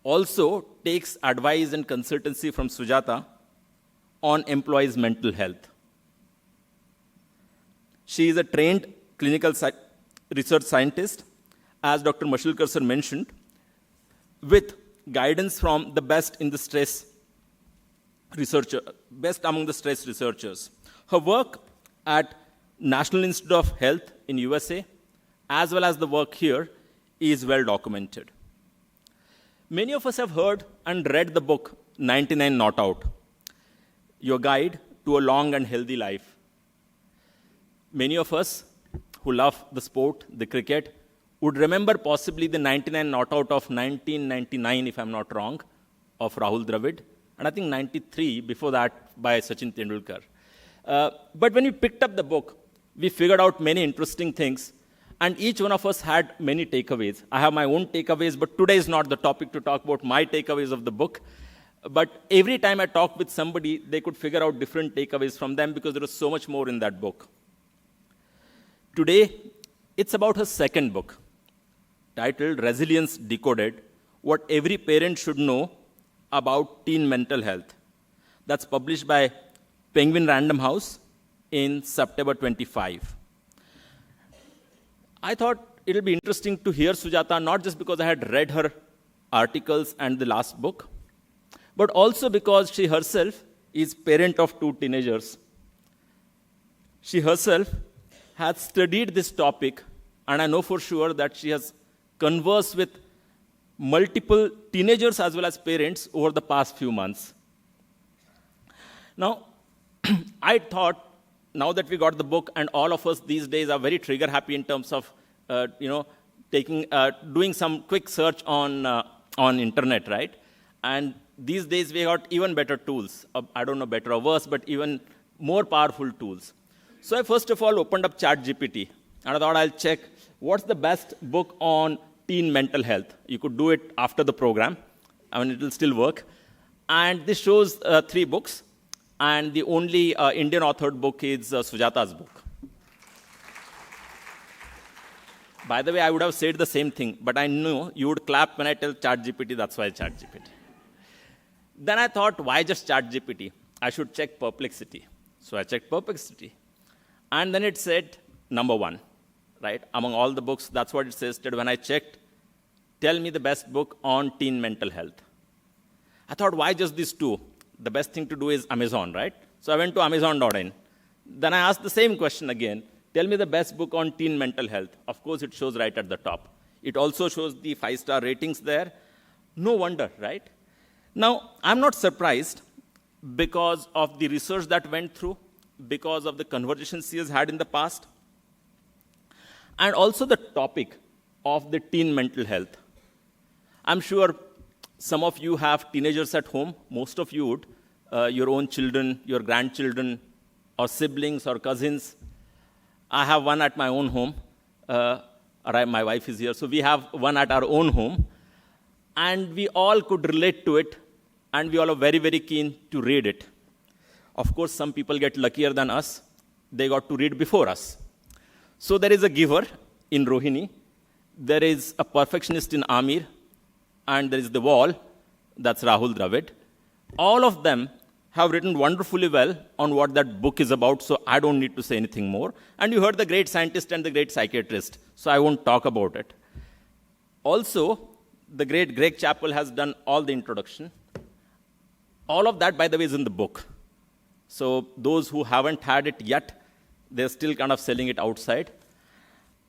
Speaker 4: also takes advice and consultancy from Sujata on employees' mental health. She is a trained clinical research scientist, as Dr. Mashelkar sir mentioned, with guidance from the best in the stress researcher, best among the stress researchers. Her work at National Institute of Health in USA, as well as the work here, is well documented. Many of us have heard and read the book 99 Not Out, Your Guide to a Long and Healthy Life. Many of us who love the sport, the cricket, would remember possibly the 99 Not Out of 1999, if I'm not wrong, of Rahul Dravid, and I think 93 before that by Sachin Tendulkar. But when we picked up the book, we figured out many interesting things, and each one of us had many takeaways. I have my own takeaways, but today is not the topic to talk about my takeaways of the book. But every time I talked with somebody, they could figure out different takeaways from them because there was so much more in that book. Today, it's about her second book, titled Resilience Decoded, What Every Parent Should Know About Teen Mental Health. That's published by Penguin Random House in September 25. I thought it'll be interesting to hear Sujata, not just because I had read her articles and the last book, but also because she herself is parent of 2 teenagers. She herself has studied this topic, and I know for sure that she has conversed with multiple teenagers as well as parents over the past few months. Now, I thought, now that we got the book, and all of us these days are very trigger happy in terms of, doing some quick search on internet, right? And these days we got even better tools. I don't know better or worse, but even more powerful tools. So I first of all opened up ChatGPT, and I thought I'll check what's the best book on teen mental health. You could do it after the program. It will still work. And this shows 3 books. And the only Indian authored book is Sujata's book. By the way, I would have said the same thing, but I knew you would clap when I tell ChatGPT, that's why ChatGPT. Then I thought, why just ChatGPT? I should check Perplexity. So I checked Perplexity. And then it said, number 1, right? Among all the books, that's what it says. When I checked, tell me the best book on teen mental health. I thought, why just these 2? The best thing to do is Amazon, right? So I went to Amazon.in. Then I asked the same question again. Tell me the best book on teen mental health. Of course, it shows right at the top. It also shows the 5-star ratings there. No wonder, right? Now, I'm not surprised because of the research that went through, because of the conversations she has had in the past, and also the topic of the teen mental health. I'm sure some of you have teenagers at home. Most of you would. Your own children, your grandchildren, or siblings or cousins. I have one at my own home. My wife is here. So we have one at our own home. And we all could relate to it. And we all are very, very keen to read it. Of course, some people get luckier than us. They got to read before us. So there is a giver in Rohini. There is a perfectionist in Amir. And there is the wall, that's Rahul Dravid. All of them have written wonderfully well on what that book is about, so I don't need to say anything more. And you heard the great scientist and the great psychiatrist, so I won't talk about it. Also, the great Greg Chappell has done all the introduction. All of that, by the way, is in the book. So those who haven't had it yet, they're still kind of selling it outside.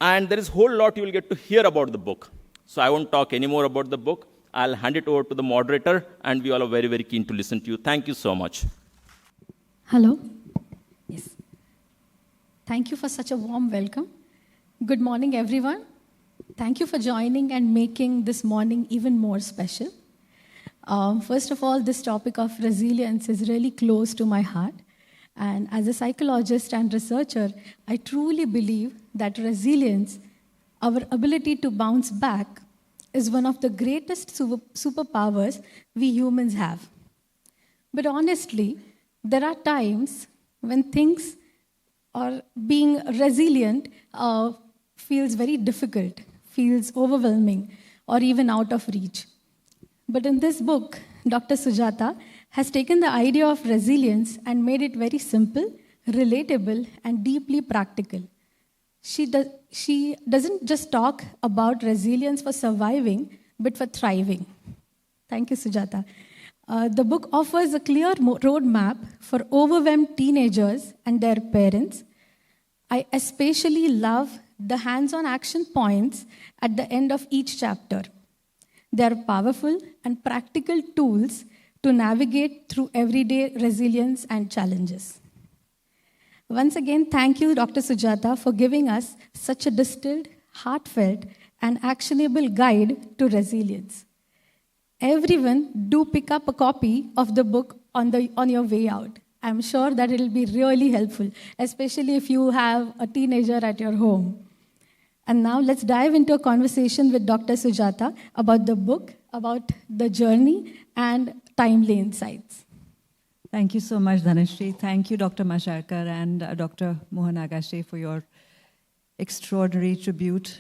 Speaker 4: And there is a whole lot you will get to hear about the book. So I won't talk any more about the book. I'll hand it over to the moderator, and we all are very, very keen to listen to you. Thank you so much.
Speaker 5: Hello. Yes. Thank you for such a warm welcome. Good morning, everyone. Thank you for joining and making this morning even more special. First of all, this topic of resilience is really close to my heart. And as a psychologist and researcher, I truly believe that resilience, our ability to bounce back, is one of the greatest superpowers we humans have. But honestly, there are times when things or being resilient feels very difficult, feels overwhelming, or even out of reach. But in this book, Dr. Sujata has taken the idea of resilience and made it very simple, relatable, and deeply practical. She doesn't just talk about resilience for surviving, but for thriving. Thank you, Sujata. The book offers a clear roadmap for overwhelmed teenagers and their parents. I especially love the hands-on action points at the end of each chapter. They are powerful and practical tools to navigate through everyday resilience and challenges. Once again, thank you, Dr. Sujata, for giving us such a distilled, heartfelt, and actionable guide to resilience. Everyone, do pick up a copy of the book on your way out. I'm sure that it will be really helpful, especially if you have a teenager at your home. And now let's dive into a conversation with Dr. Sujata about the book, about the journey, and timely insights.
Speaker 6: Thank you so much, Dhanashree. Thank you, Dr. Mashelkar and Dr. Mohan Agashe, for your extraordinary tribute,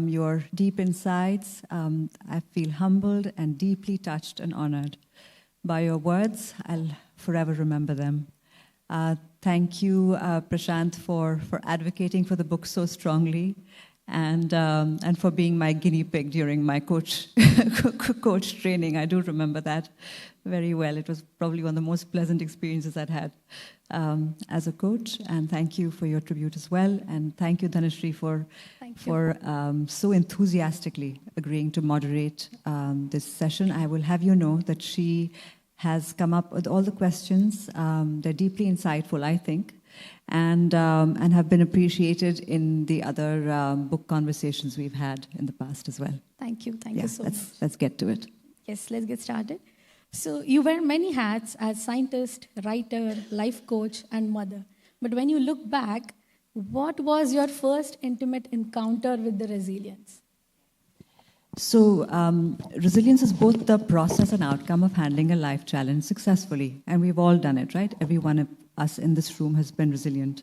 Speaker 6: your deep insights. I feel humbled and deeply touched and honored by your words. I'll forever remember them. Thank you, Prashant, for advocating for the book so strongly, and for being my guinea pig during my coach training. I do remember that very well. It was probably one of the most pleasant experiences I'd had as a coach. And thank you for your tribute as well. And thank you, Dhanashree, for so enthusiastically agreeing to moderate this session. I will have you know that she has come up with all the questions. They're deeply insightful, I think, and have been appreciated in the other book conversations we've had in the past as well.
Speaker 5: Thank you. Thank you so much.
Speaker 6: Let's get to it.
Speaker 5: Yes, let's get started. So you wear many hats as scientist, writer, life coach, and mother. But when you look back, what was your first intimate encounter with the resilience?
Speaker 6: So resilience is both the process and outcome of handling a life challenge successfully. And we've all done it, right? Every one of us in this room has been resilient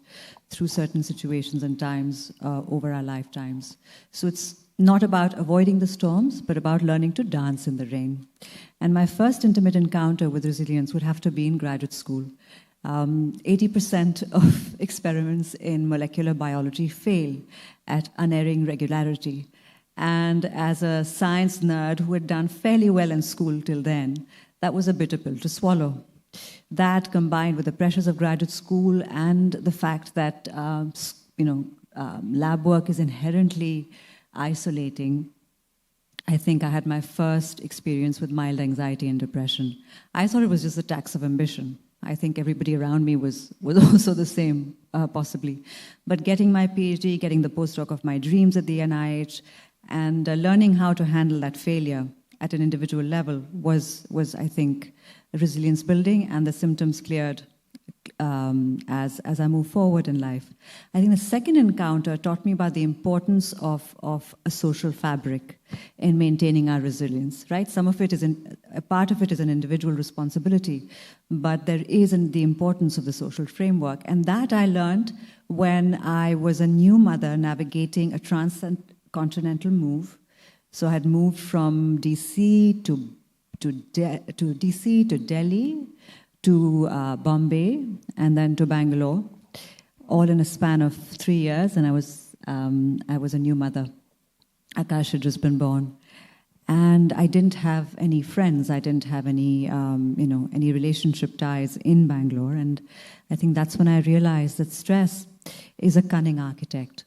Speaker 6: through certain situations and times over our lifetimes. So it's not about avoiding the storms, but about learning to dance in the rain. And my first intimate encounter with resilience would have to be in graduate school. 80% of experiments in molecular biology fail at unerring regularity. And as a science nerd who had done fairly well in school till then, that was a bitter pill to swallow. That, combined with the pressures of graduate school and the fact that lab work is inherently isolating, I think I had my first experience with mild anxiety and depression. I thought it was just a tax of ambition. I think everybody around me was also the same, possibly. But getting my PhD, getting the postdoc of my dreams at the NIH, and learning how to handle that failure at an individual level was I think, resilience building, and the symptoms cleared as I move forward in life. I think the second encounter taught me about the importance of a social fabric in maintaining our resilience, right? Some of it is a part of it is an individual responsibility, but there is the importance of the social framework. And that I learned when I was a new mother navigating a transcontinental move. So I had moved from DC to DC to Delhi, to Bombay, and then to Bangalore, all in a span of 3 years. And I was a new mother. Akash had just been born, and I didn't have any friends. I didn't have any relationship ties in Bangalore. And I think that's when I realized that stress is a cunning architect,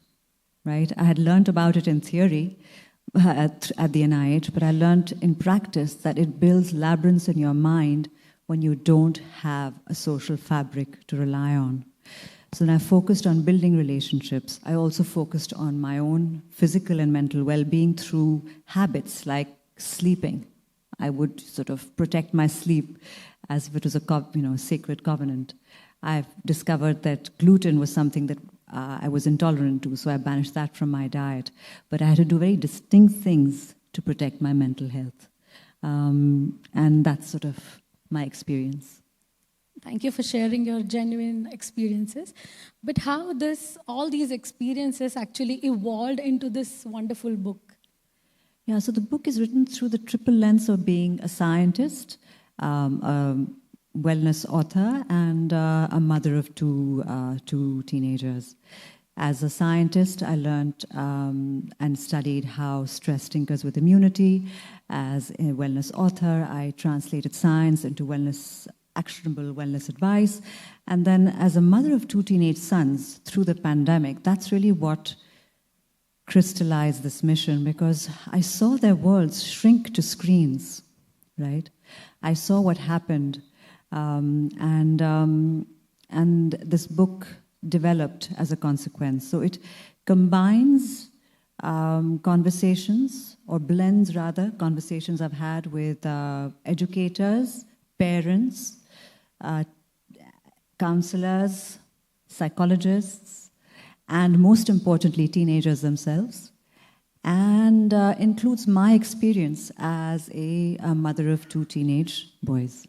Speaker 6: right? I had learned about it in theory at the NIH, but I learned in practice that it builds labyrinths in your mind when you don't have a social fabric to rely on. So then I focused on building relationships. I also focused on my own physical and mental well-being through habits like sleeping. I would sort of protect my sleep as if it was a sacred covenant. I've discovered that gluten was something that I was intolerant to, so I banished that from my diet. But I had to do very distinct things to protect my mental health. And that's sort of my experience.
Speaker 5: Thank you for sharing your genuine experiences. But how all these experiences actually evolved into this wonderful book?
Speaker 6: Yeah, so the book is written through the triple lens of being a scientist, a wellness author, and a mother of two teenagers. As a scientist, I learned and studied how stress tinkers with immunity. As a wellness author, I translated science into actionable wellness advice. And then as a mother of two teenage sons through the pandemic, that's really what crystallized this mission, because I saw their worlds shrink to screens, right? I saw what happened. And this book developed as a consequence. So it combines conversations, or blends rather, conversations I've had with educators, parents, counselors, psychologists, and most importantly, teenagers themselves, and includes my experience as a mother of 2 teenage boys.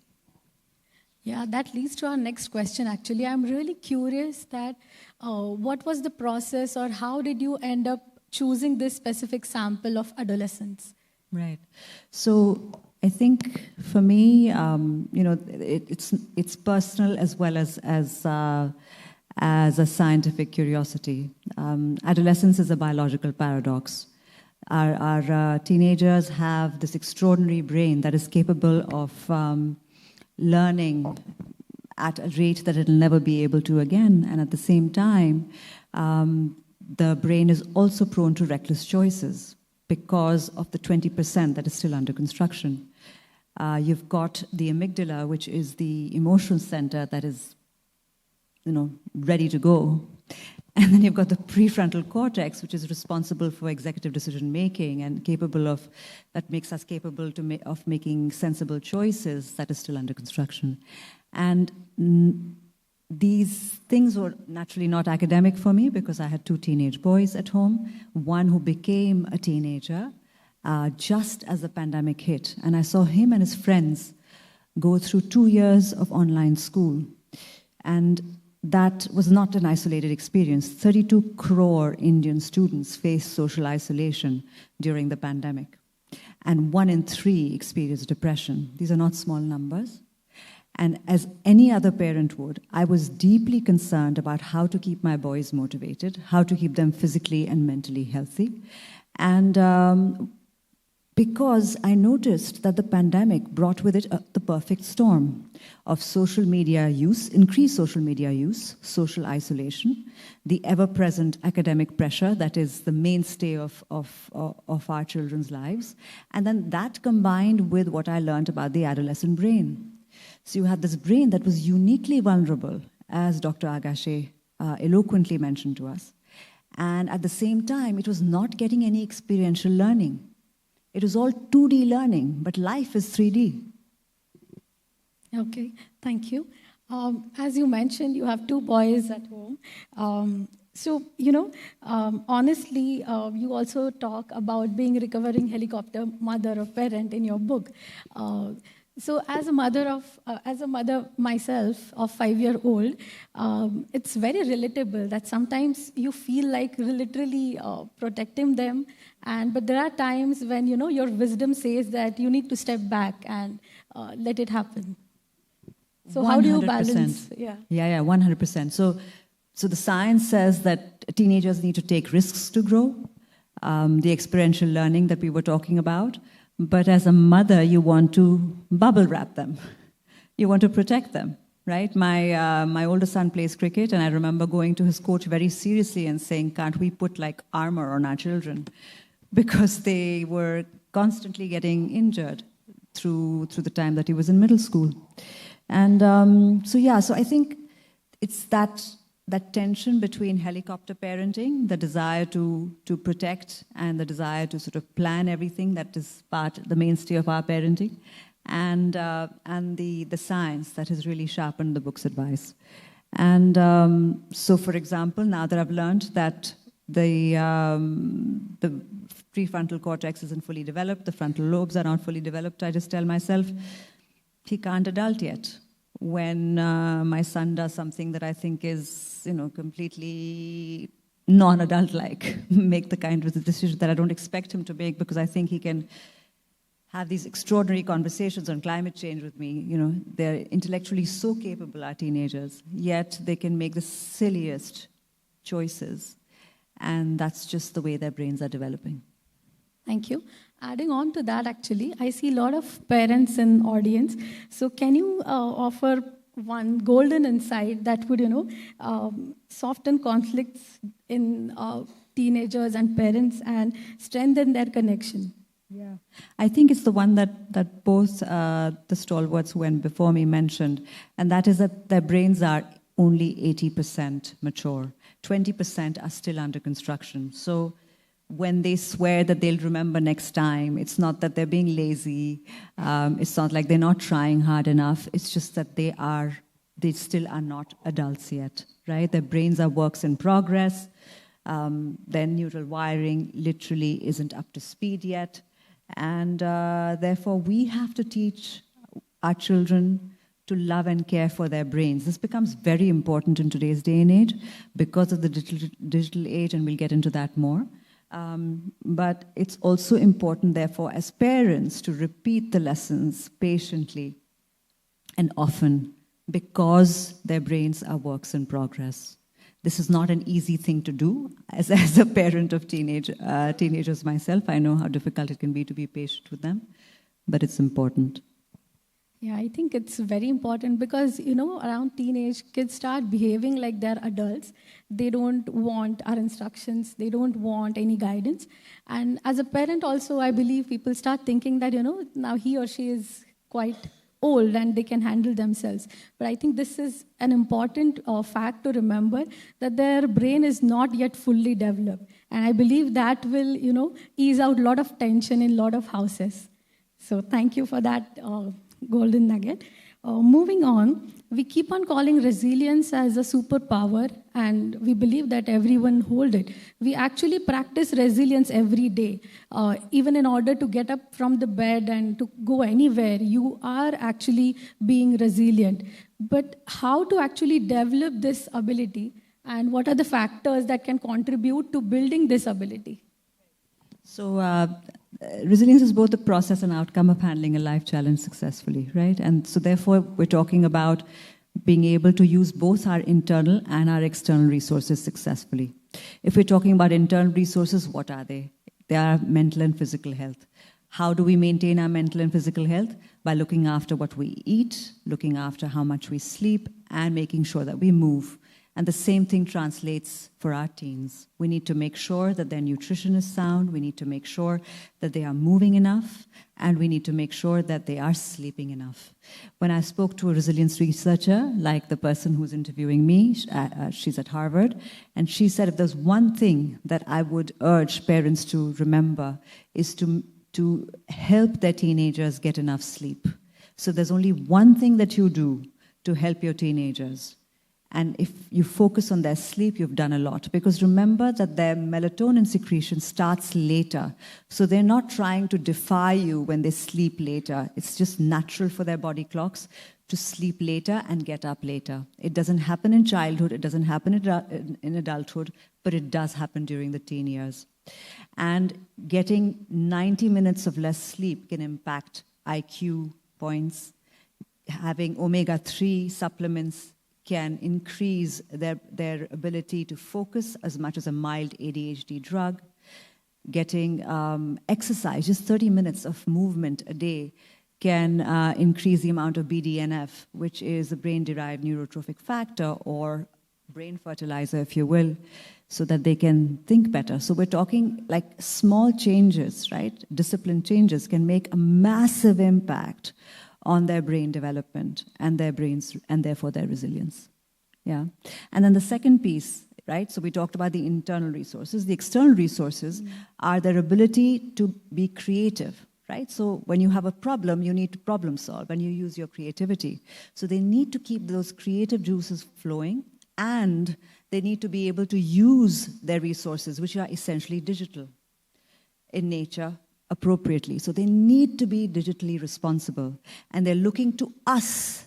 Speaker 5: Yeah, that leads to our next question, actually. I'm really curious that what was the process or how did you end up choosing this specific sample of adolescents?
Speaker 6: Right. So I think for me, it's personal as well as a scientific curiosity. Adolescence is a biological paradox. Our teenagers have this extraordinary brain that is capable of learning at a rate that it'll never be able to again. And at the same time, the brain is also prone to reckless choices because of the 20% that is still under construction. You've got the amygdala, which is the emotional center that is, ready to go. And then you've got the prefrontal cortex, which is responsible for executive decision making and that makes us capable of making sensible choices, that is still under construction. And these things were naturally not academic for me because I had 2 teenage boys at home, one who became a teenager just as the pandemic hit. And I saw him and his friends go through 2 years of online school. And that was not an isolated experience. 32 crore Indian students faced social isolation during the pandemic. And 1 in 3 experienced depression. These are not small numbers. And as any other parent would, I was deeply concerned about how to keep my boys motivated, how to keep them physically and mentally healthy. And because I noticed that the pandemic brought with it the perfect storm of social media use, increased social media use, social isolation, the ever-present academic pressure that is the mainstay of our children's lives, and then that combined with what I learned about the adolescent brain. So you had this brain that was uniquely vulnerable, as Dr. Agashe eloquently mentioned to us, and at the same time, it was not getting any experiential learning. It was all 2D learning, but life is 3D.
Speaker 5: Okay, thank you. As you mentioned, you have 2 boys at home. So, honestly, you also talk about being a recovering helicopter mother or parent in your book. So as a mother myself of 5-year-old, it's very relatable that sometimes you feel like literally protecting them, but there are times when your wisdom says that you need to step back and let it happen. So 100%. How do you balance?
Speaker 6: Yeah, 100%. So the science says that teenagers need to take risks to grow, the experiential learning that we were talking about. But as a mother, you want to bubble wrap them. You want to protect them, right? My older son plays cricket, and I remember going to his coach very seriously and saying, can't we put like armor on our children? Because they were constantly getting injured through the time that he was in middle school. And so I think it's that tension between helicopter parenting, the desire to protect and the desire to sort of plan everything that is the mainstay of our parenting, and the science that has really sharpened the book's advice. And so, for example, now that I've learned that the prefrontal cortex isn't fully developed, the frontal lobes are not fully developed, I just tell myself, he can't adult yet. When my son does something that I think is, completely non-adult-like, make the kind of decision that I don't expect him to make because I think he can have these extraordinary conversations on climate change with me. They're intellectually so capable, our teenagers, yet they can make the silliest choices. And that's just the way their brains are developing.
Speaker 5: Thank you. Adding on to that, actually, I see a lot of parents in audience. So can you offer one golden insight that would, soften conflicts in teenagers and parents and strengthen their connection?
Speaker 6: Yeah, I think it's the one that both the stalwarts who went before me mentioned, and that is that their brains are only 80% mature. 20% are still under construction. So when they swear that they'll remember next time, it's not that they're being lazy. It's not like they're not trying hard enough. It's just that they still are not adults yet, right? Their brains are works in progress. Their neural wiring literally isn't up to speed yet. And therefore, we have to teach our children to love and care for their brains. This becomes very important in today's day and age because of the digital age, and we'll get into that more. But it's also important, therefore, as parents to repeat the lessons patiently and often because their brains are works in progress. This is not an easy thing to do. As a parent of teenagers myself, I know how difficult it can be to be patient with them, but it's important.
Speaker 5: Yeah, I think it's very important because, around teenage, kids start behaving like they're adults. They don't want our instructions. They don't want any guidance. And as a parent also, I believe people start thinking that, now he or she is quite old and they can handle themselves. But I think this is an important fact to remember, that their brain is not yet fully developed. And I believe that will, ease out a lot of tension in a lot of houses. So thank you for that golden nugget. Moving on, we keep on calling resilience as a superpower, and we believe that everyone hold it. We actually practice resilience every day. Even in order to get up from the bed and to go anywhere, you are actually being resilient. But how to actually develop this ability, and what are the factors that can contribute to building this ability?
Speaker 6: So resilience is both the process and outcome of handling a life challenge successfully, right? And so therefore, we're talking about being able to use both our internal and our external resources successfully. If we're talking about internal resources, what are they? They are mental and physical health. How do we maintain our mental and physical health? By looking after what we eat, looking after how much we sleep, and making sure that we move. And the same thing translates for our teens. We need to make sure that their nutrition is sound, we need to make sure that they are moving enough, and we need to make sure that they are sleeping enough. When I spoke to a resilience researcher, like the person who's interviewing me, she's at Harvard, and she said, if there's one thing that I would urge parents to remember, is to help their teenagers get enough sleep. So there's only one thing that you do to help your teenagers. And if you focus on their sleep, you've done a lot. Because remember that their melatonin secretion starts later. So they're not trying to defy you when they sleep later. It's just natural for their body clocks to sleep later and get up later. It doesn't happen in childhood, it doesn't happen in adulthood, but it does happen during the teen years. And getting 90 minutes of less sleep can impact IQ points. Having omega-3 supplements can increase their ability to focus as much as a mild ADHD drug. Getting exercise, just 30 minutes of movement a day, can increase the amount of BDNF, which is a brain-derived neurotrophic factor, or brain fertilizer, if you will, so that they can think better. So we're talking like small changes, right? Discipline changes can make a massive impact on their brain development and their brains, and therefore their resilience. Yeah. And then the second piece, right? So we talked about the internal resources. The external resources are their ability to be creative, right? So when you have a problem, you need to problem solve, and you use your creativity. So they need to keep those creative juices flowing, and they need to be able to use their resources, which are essentially digital in nature, appropriately. So they need to be digitally responsible, and they're looking to us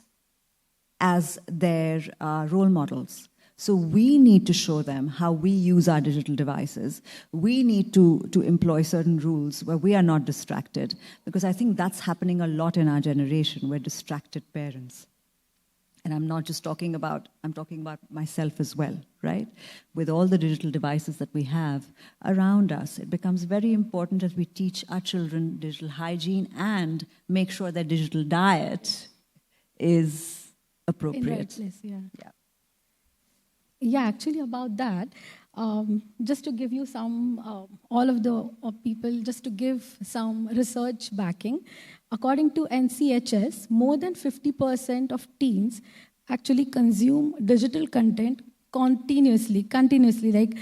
Speaker 6: as their role models. So we need to show them how we use our digital devices. We need to employ certain rules where we are not distracted, because I think that's happening a lot in our generation. We're distracted parents. And I'm not just talking about, I'm talking about myself as well, right? With all the digital devices that we have around us, it becomes very important that we teach our children digital hygiene and make sure that digital diet is appropriate.
Speaker 5: In the right place, yeah. Yeah, actually about that, just to give you some, all of the people, just to give some research backing, according to NCHS, more than 50% of teens actually consume digital content continuously. Like,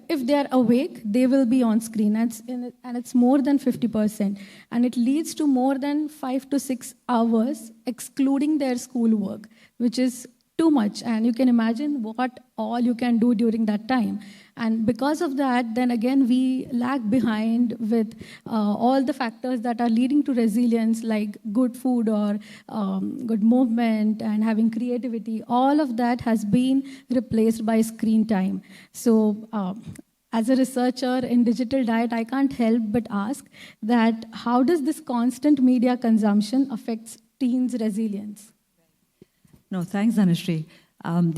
Speaker 5: if they are awake, they will be on screen, and it's more than 50%. And it leads to more than 5 to 6 hours, excluding their schoolwork, which is too much, and you can imagine what all you can do during that time. And because of that, then again, we lag behind with all the factors that are leading to resilience, like good food or good movement and having creativity. All of that has been replaced by screen time. So as a researcher in digital diet, I can't help but ask that how does this constant media consumption affects teens' resilience?
Speaker 6: No, thanks, Anushree.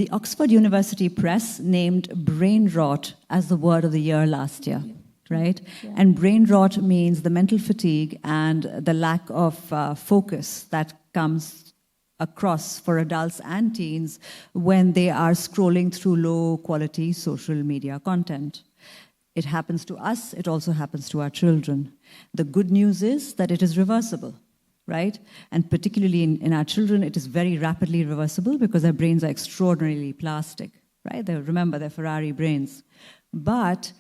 Speaker 6: The Oxford University Press named brain rot as the word of the year last year, right? Yeah. And brain rot means the mental fatigue and the lack of focus that comes across for adults and teens when they are scrolling through low-quality social media content. It happens to us, it also happens to our children. The good news is that it is reversible. Right? And particularly in our children, it is very rapidly reversible because their brains are extraordinarily plastic, right? Remember, they're Ferrari brains. But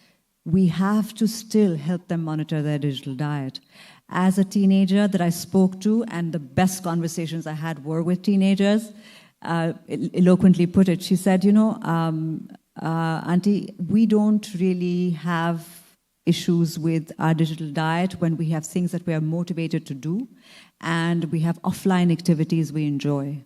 Speaker 6: we have to still help them monitor their digital diet. As a teenager that I spoke to, and the best conversations I had were with teenagers, eloquently put it, she said, Auntie, we don't really have issues with our digital diet when we have things that we are motivated to do and we have offline activities we enjoy.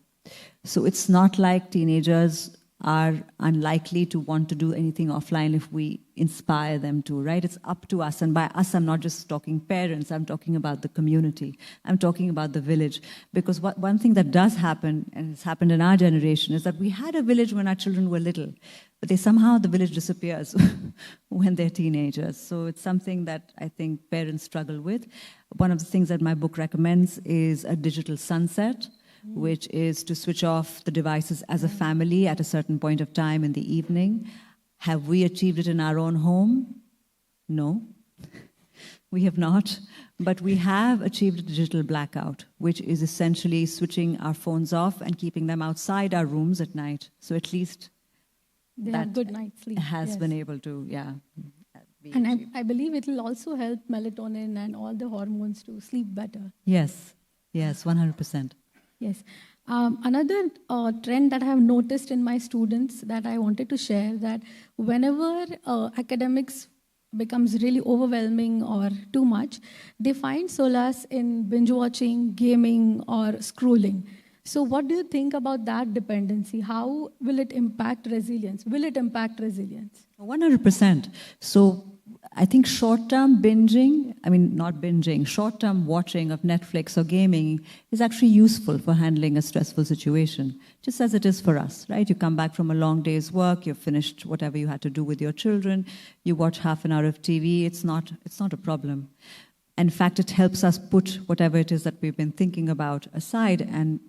Speaker 6: So it's not like teenagers are unlikely to want to do anything offline if we inspire them to, right? It's up to us. And by us, I'm not just talking parents, I'm talking about the community. I'm talking about the village. Because one thing that does happen, and it's happened in our generation, is that we had a village when our children were little, but the village disappears when they're teenagers. So it's something that I think parents struggle with. One of the things that my book recommends is a digital sunset, which is to switch off the devices as a family at a certain point of time in the evening. Have we achieved it in our own home? No, we have not. But we have achieved a digital blackout, which is essentially switching our phones off and keeping them outside our rooms at night. So at least
Speaker 5: they have good night's sleep.
Speaker 6: Has been able to,
Speaker 5: And I believe it will also help melatonin and all the hormones to sleep better.
Speaker 6: Yes, 100%.
Speaker 5: Yes. Another trend that I have noticed in my students that I wanted to share, that whenever academics becomes really overwhelming or too much, they find solace in binge watching, gaming, or scrolling. So what do you think about that dependency? How will it impact resilience? Will it impact resilience?
Speaker 6: 100%. So I think short-term short-term watching of Netflix or gaming is actually useful for handling a stressful situation, just as it is for us, right? You come back from a long day's work, you've finished whatever you had to do with your children, you watch half an hour of TV, it's not a problem. In fact, it helps us put whatever it is that we've been thinking about aside and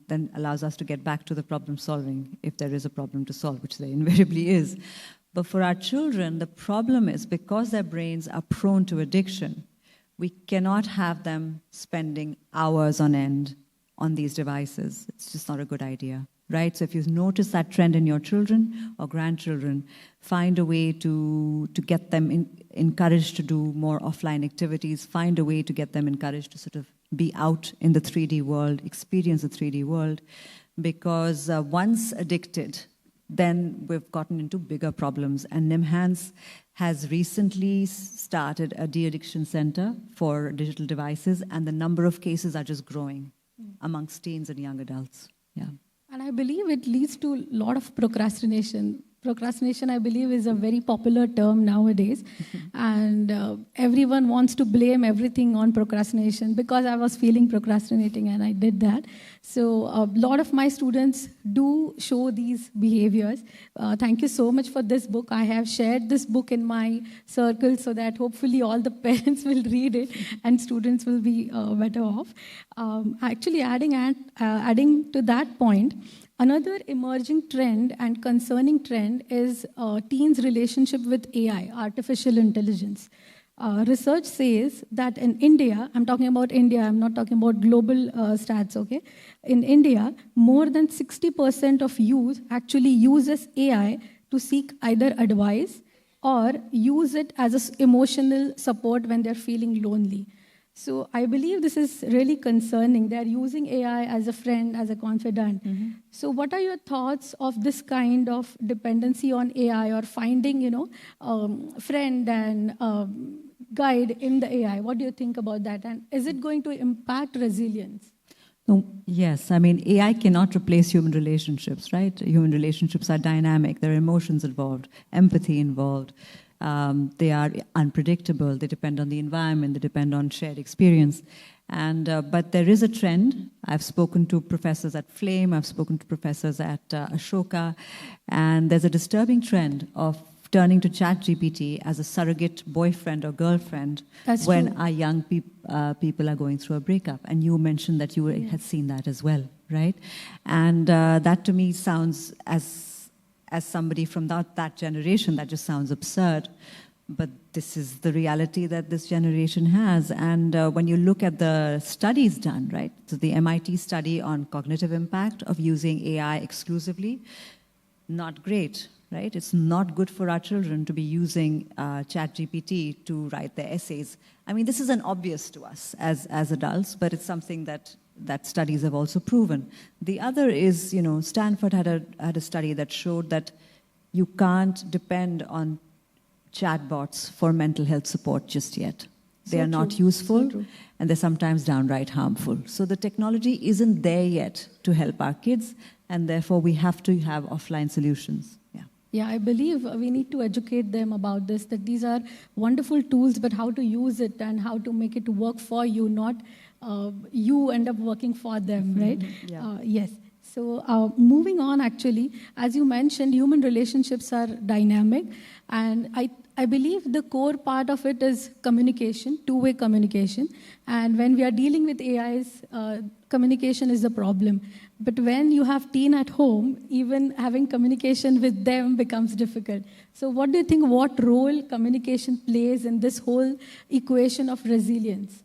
Speaker 6: then allows us to get back to the problem solving, if there is a problem to solve, which there invariably is. But for our children, the problem is because their brains are prone to addiction, we cannot have them spending hours on end on these devices. It's just not a good idea, right? So if you notice that trend in your children or grandchildren, find a way to get them encouraged to do more offline activities, find a way to get them encouraged to sort of be out in the 3D world, experience the 3D world, because once addicted, then we've gotten into bigger problems. And NIMHANS has recently started a de-addiction center for digital devices, and the number of cases are just growing amongst teens and young adults. Yeah.
Speaker 5: And I believe it leads to a lot of procrastination. Procrastination, I believe, is a very popular term nowadays. And everyone wants to blame everything on procrastination because I was feeling procrastinating and I did that. So a lot of my students do show these behaviors. Thank you so much for this book. I have shared this book in my circle so that hopefully all the parents will read it and students will be better off. Actually, adding to that point, another emerging trend and concerning trend is teens' relationship with AI, artificial intelligence. Research says that in India, I'm talking about India, I'm not talking about global stats, okay? In India, more than 60% of youth actually uses AI to seek either advice or use it as an emotional support when they're feeling lonely. So I believe this is really concerning. They're using AI as a friend, as a confidant. So what are your thoughts of this kind of dependency on AI, or finding, friend and guide in the AI? What do you think about that? And is it going to impact resilience?
Speaker 6: No, yes, I mean, AI cannot replace human relationships, right? Human relationships are dynamic. There are emotions involved, empathy involved. They are unpredictable. They depend on the environment. They depend on shared experience. But there is a trend. I've spoken to professors at Flame. I've spoken to professors at Ashoka. And there's a disturbing trend of turning to ChatGPT as a surrogate boyfriend or girlfriend when our young people are going through a breakup. And you mentioned that you had seen that as well, right? And that to me sounds, as somebody from that generation, that just sounds absurd. But this is the reality that this generation has. And when you look at the studies done, right? So the MIT study on cognitive impact of using AI exclusively, not great. Right? It's not good for our children to be using ChatGPT to write their essays. I mean, this is an obvious to us as adults, but it's something that studies have also proven. The other is, Stanford had a study that showed that you can't depend on chatbots for mental health support just yet. They are not useful, and they're sometimes downright harmful. So the technology isn't there yet to help our kids, and therefore we have to have offline solutions.
Speaker 5: Yeah, I believe we need to educate them about this, that these are wonderful tools, but how to use it and how to make it work for you, not you end up working for them, right? Yes. So moving on, actually, as you mentioned, human relationships are dynamic, and I believe the core part of it is communication, two-way communication. And when we are dealing with AIs, communication is the problem. But when you have teen at home, even having communication with them becomes difficult. So what do you think, what role communication plays in this whole equation of resilience?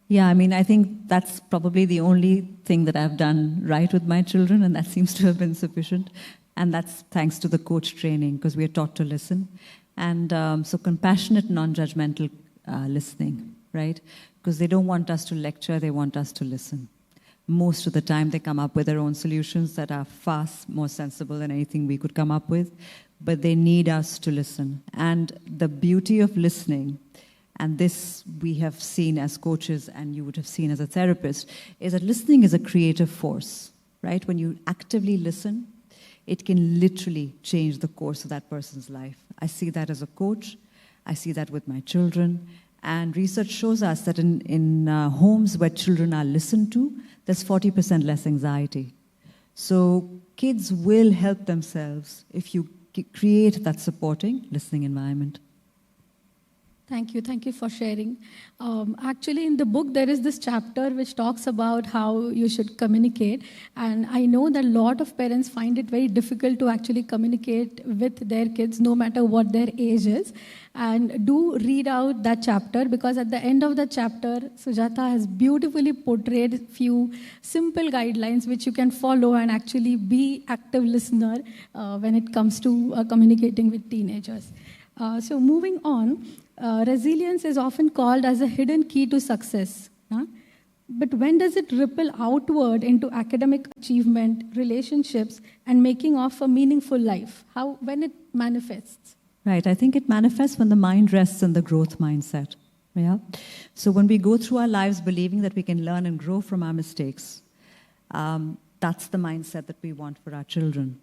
Speaker 6: Yeah, I mean, I think that's probably the only thing that I've done right with my children, and that seems to have been sufficient. And that's thanks to the coach training, because we are taught to listen. And so compassionate, non-judgmental listening, right? Because they don't want us to lecture, they want us to listen. Most of the time, they come up with their own solutions that are far more sensible than anything we could come up with, but they need us to listen. And the beauty of listening, and this we have seen as coaches and you would have seen as a therapist, is that listening is a creative force, right? When you actively listen, it can literally change the course of that person's life. I see that as a coach. I see that with my children. And research shows us that in homes where children are listened to, there's 40% less anxiety. So kids will help themselves if you create that supporting listening environment.
Speaker 5: Thank you for sharing. Actually, in the book, there is this chapter which talks about how you should communicate. And I know that a lot of parents find it very difficult to actually communicate with their kids, no matter what their age is. And do read out that chapter, because at the end of the chapter, Sujata has beautifully portrayed a few simple guidelines which you can follow and actually be active listener when it comes to communicating with teenagers. So moving on, resilience is often called as a hidden key to success. But when does it ripple outward into academic achievement, relationships, and making of a meaningful life? When it manifests?
Speaker 6: Right, I think it manifests when the mind rests in the growth mindset. Yeah. So when we go through our lives believing that we can learn and grow from our mistakes, that's the mindset that we want for our children.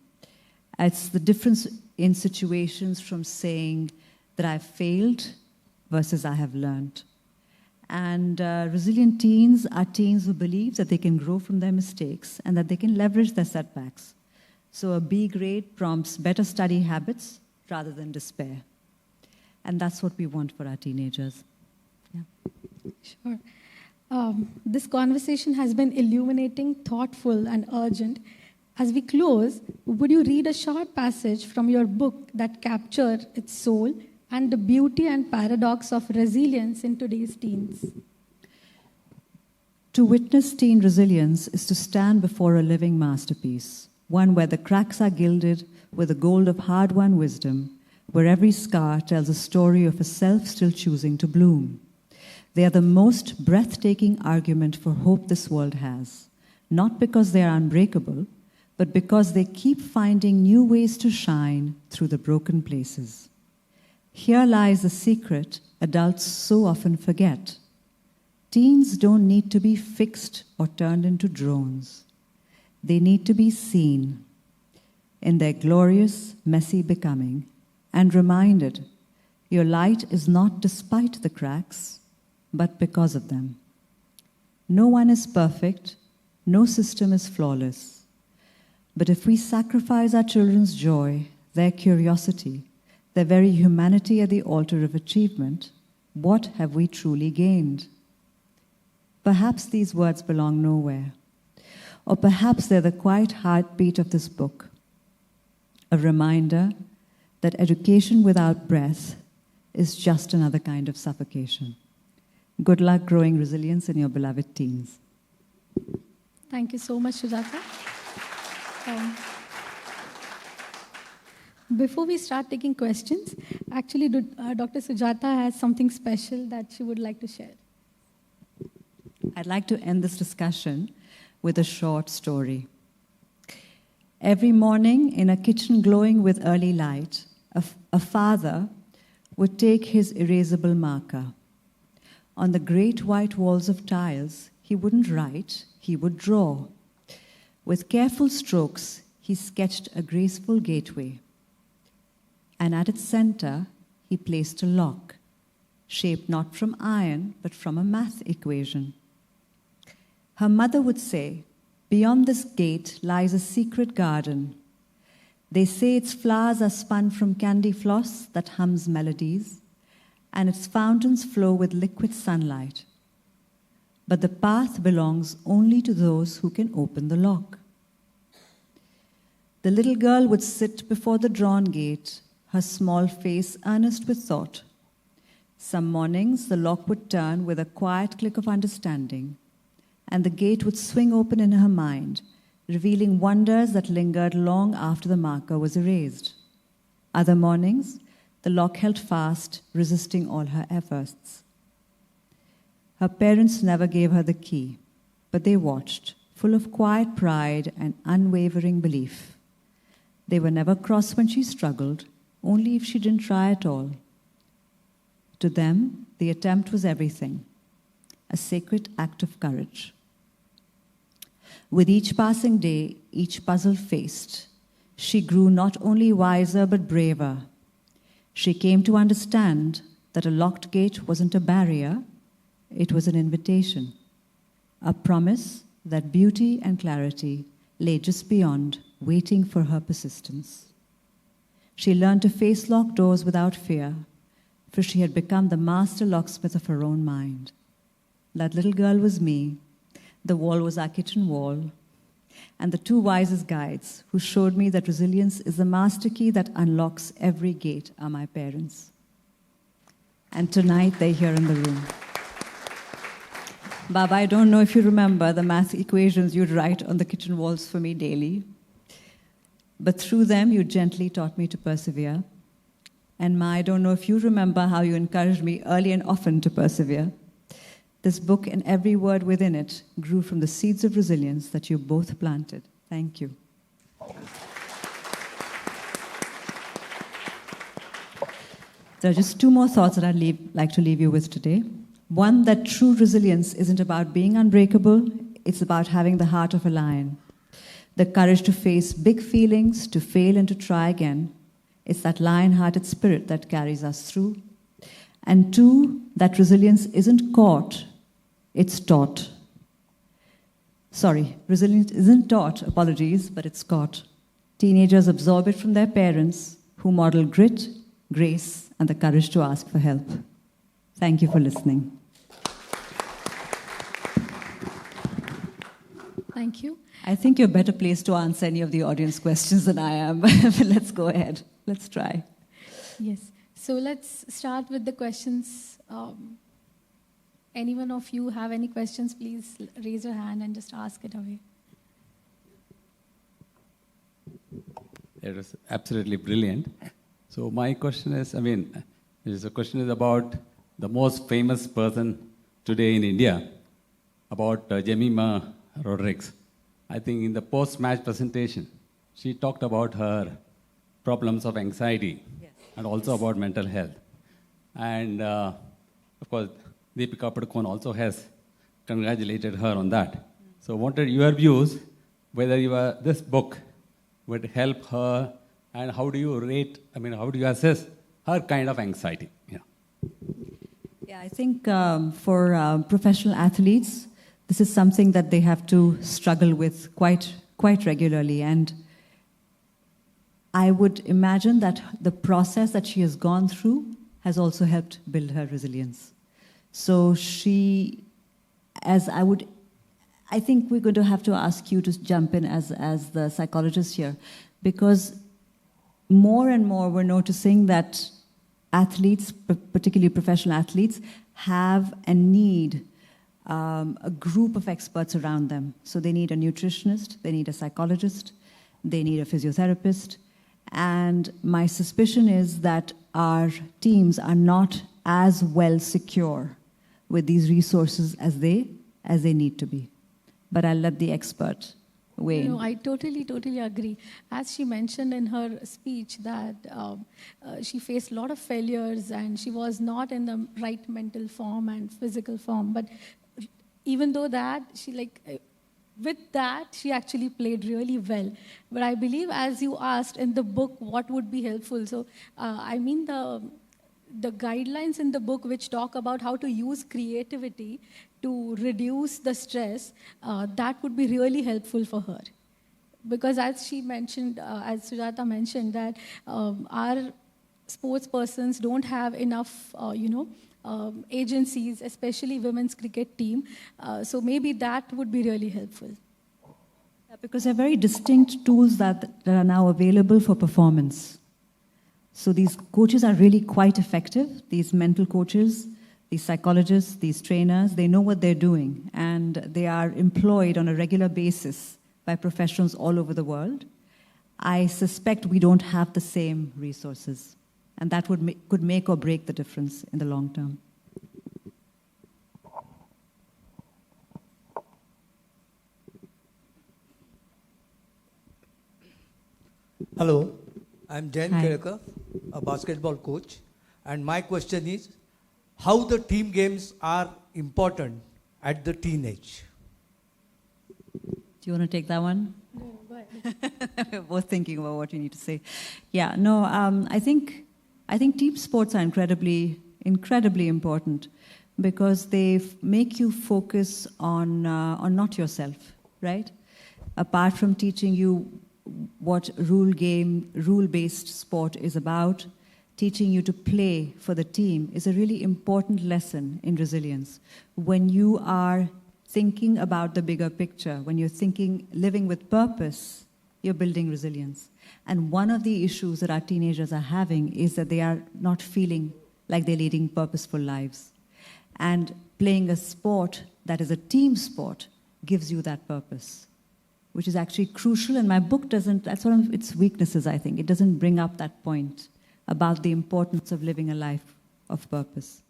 Speaker 6: It's the difference in situations from saying that I've failed versus I have learned. And resilient teens are teens who believe that they can grow from their mistakes and that they can leverage their setbacks. So a B grade prompts better study habits rather than despair. And that's what we want for our teenagers. Yeah.
Speaker 5: Sure. This conversation has been illuminating, thoughtful, and urgent. As we close, would you read a short passage from your book that captured its soul and the beauty and paradox of resilience in today's teens?
Speaker 6: To witness teen resilience is to stand before a living masterpiece, one where the cracks are gilded with the gold of hard-won wisdom, where every scar tells a story of a self still choosing to bloom. They are the most breathtaking argument for hope this world has, not because they are unbreakable, but because they keep finding new ways to shine through the broken places. Here lies the secret adults so often forget. Teens don't need to be fixed or turned into drones. They need to be seen in their glorious, messy becoming and reminded your light is not despite the cracks, but because of them. No one is perfect, no system is flawless. But if we sacrifice our children's joy, their curiosity, their very humanity at the altar of achievement, what have we truly gained? Perhaps these words belong nowhere. Or perhaps they're the quiet heartbeat of this book. A reminder that education without breath is just another kind of suffocation. Good luck growing resilience in your beloved teens.
Speaker 5: Thank you so much, Sujata. Before we start taking questions, actually, Dr. Sujata has something special that she would like to share.
Speaker 6: I'd like to end this discussion with a short story. Every morning, in a kitchen glowing with early light, a father would take his erasable marker. On the great white walls of tiles, he wouldn't write, he would draw. With careful strokes, he sketched a graceful gateway. And at its center, he placed a lock, shaped not from iron, but from a math equation. Her mother would say, "Beyond this gate lies a secret garden. They say its flowers are spun from candy floss that hums melodies, and its fountains flow with liquid sunlight. But the path belongs only to those who can open the lock." The little girl would sit before the drawn gate, her small face earnest with thought. Some mornings, the lock would turn with a quiet click of understanding, and the gate would swing open in her mind, revealing wonders that lingered long after the marker was erased. Other mornings, the lock held fast, resisting all her efforts. Her parents never gave her the key, but they watched, full of quiet pride and unwavering belief. They were never cross when she struggled, only if she didn't try at all. To them, the attempt was everything, a sacred act of courage. With each passing day, each puzzle faced, she grew not only wiser but braver. She came to understand that a locked gate wasn't a barrier, it was an invitation, a promise that beauty and clarity lay just beyond, waiting for her persistence. She learned to face locked doors without fear, for she had become the master locksmith of her own mind. That little girl was me, the wall was our kitchen wall, and the two wisest guides who showed me that resilience is the master key that unlocks every gate are my parents. And tonight they're here in the room. Baba, I don't know if you remember the math equations you'd write on the kitchen walls for me daily, but through them you gently taught me to persevere. And Ma, I don't know if you remember how you encouraged me early and often to persevere. This book and every word within it grew from the seeds of resilience that you both planted. Thank you. There are just two more thoughts that I'd like to leave you with today. One, that true resilience isn't about being unbreakable, it's about having the heart of a lion. The courage to face big feelings, to fail and to try again. It's that lion-hearted spirit that carries us through. And two, that resilience isn't caught, it's taught. Sorry, resilience isn't taught, apologies, but it's caught. Teenagers absorb it from their parents, who model grit, grace, and the courage to ask for help. Thank you for listening.
Speaker 5: Thank you.
Speaker 6: I think you're better placed to answer any of the audience questions than I am. Let's go ahead. Let's try.
Speaker 5: Yes. So let's start with the questions. Anyone of you have any questions, please raise your hand and just ask it away.
Speaker 7: It was absolutely brilliant. So my question is, the question is about the most famous person today in India about Jemima Rodriguez. I think in the post-match presentation, she talked about her problems of anxiety and also about mental health. And of course, Deepika Padukone also has congratulated her on that. So I wanted your views, whether this book would help her, and how do you rate, how do you assess her kind of anxiety?
Speaker 6: Yeah, I think for professional athletes, this is something that they have to struggle with quite regularly. And I would imagine that the process that she has gone through has also helped build her resilience. So I think we're going to have to ask you to jump in as the psychologist here, because more and more we're noticing that athletes, particularly professional athletes, have and need a group of experts around them. So they need a nutritionist, they need a psychologist, they need a physiotherapist. And my suspicion is that our teams are not as well secure with these resources as they need to be. But I'll let the expert weigh in.
Speaker 5: No, I totally agree. As she mentioned in her speech that she faced a lot of failures and she was not in the right mental form and physical form. But even though that, with that, she actually played really well. But I believe, as you asked in the book, what would be helpful? So, the guidelines in the book which talk about how to use creativity to reduce the stress, that would be really helpful for her. Because as she mentioned, as Sujata mentioned, that our sports persons don't have enough, agencies, especially women's cricket team. So maybe that would be really helpful.
Speaker 6: Yeah, because there are very distinct tools that are now available for performance. So these coaches are really quite effective, these mental coaches, these psychologists, these trainers, they know what they're doing, and they are employed on a regular basis by professionals all over the world. I suspect we don't have the same resources, and that could make or break the difference in the long term.
Speaker 8: Hello, I'm Jan
Speaker 6: Hi.
Speaker 8: Kelkar, a basketball coach, and my question is, how the team games are important at the teenage?
Speaker 6: Do you want to take that one?
Speaker 5: No, go ahead.
Speaker 6: We're both thinking about what you need to say. Yeah, no, I think team sports are incredibly important because they make you focus on not yourself, right? Apart from teaching you what rule-based sport is about, teaching you to play for the team is a really important lesson in resilience. When you are thinking about the bigger picture, when you're living with purpose, you're building resilience. And one of the issues that our teenagers are having is that they are not feeling like they're leading purposeful lives. And playing a sport that is a team sport gives you that purpose, which is actually crucial. And my book that's one of its weaknesses, I think. It doesn't bring up that point about the importance of living a life of purpose.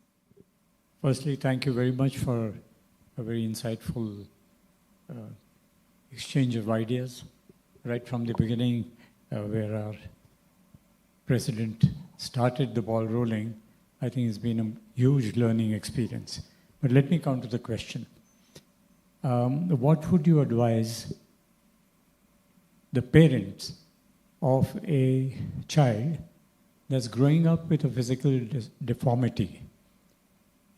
Speaker 2: Firstly, thank you very much for a very insightful exchange of ideas. Right from the beginning, where our president started the ball rolling, I think it's been a huge learning experience. But let me come to the question. What would you advise the parents of a child that's growing up with a physical deformity?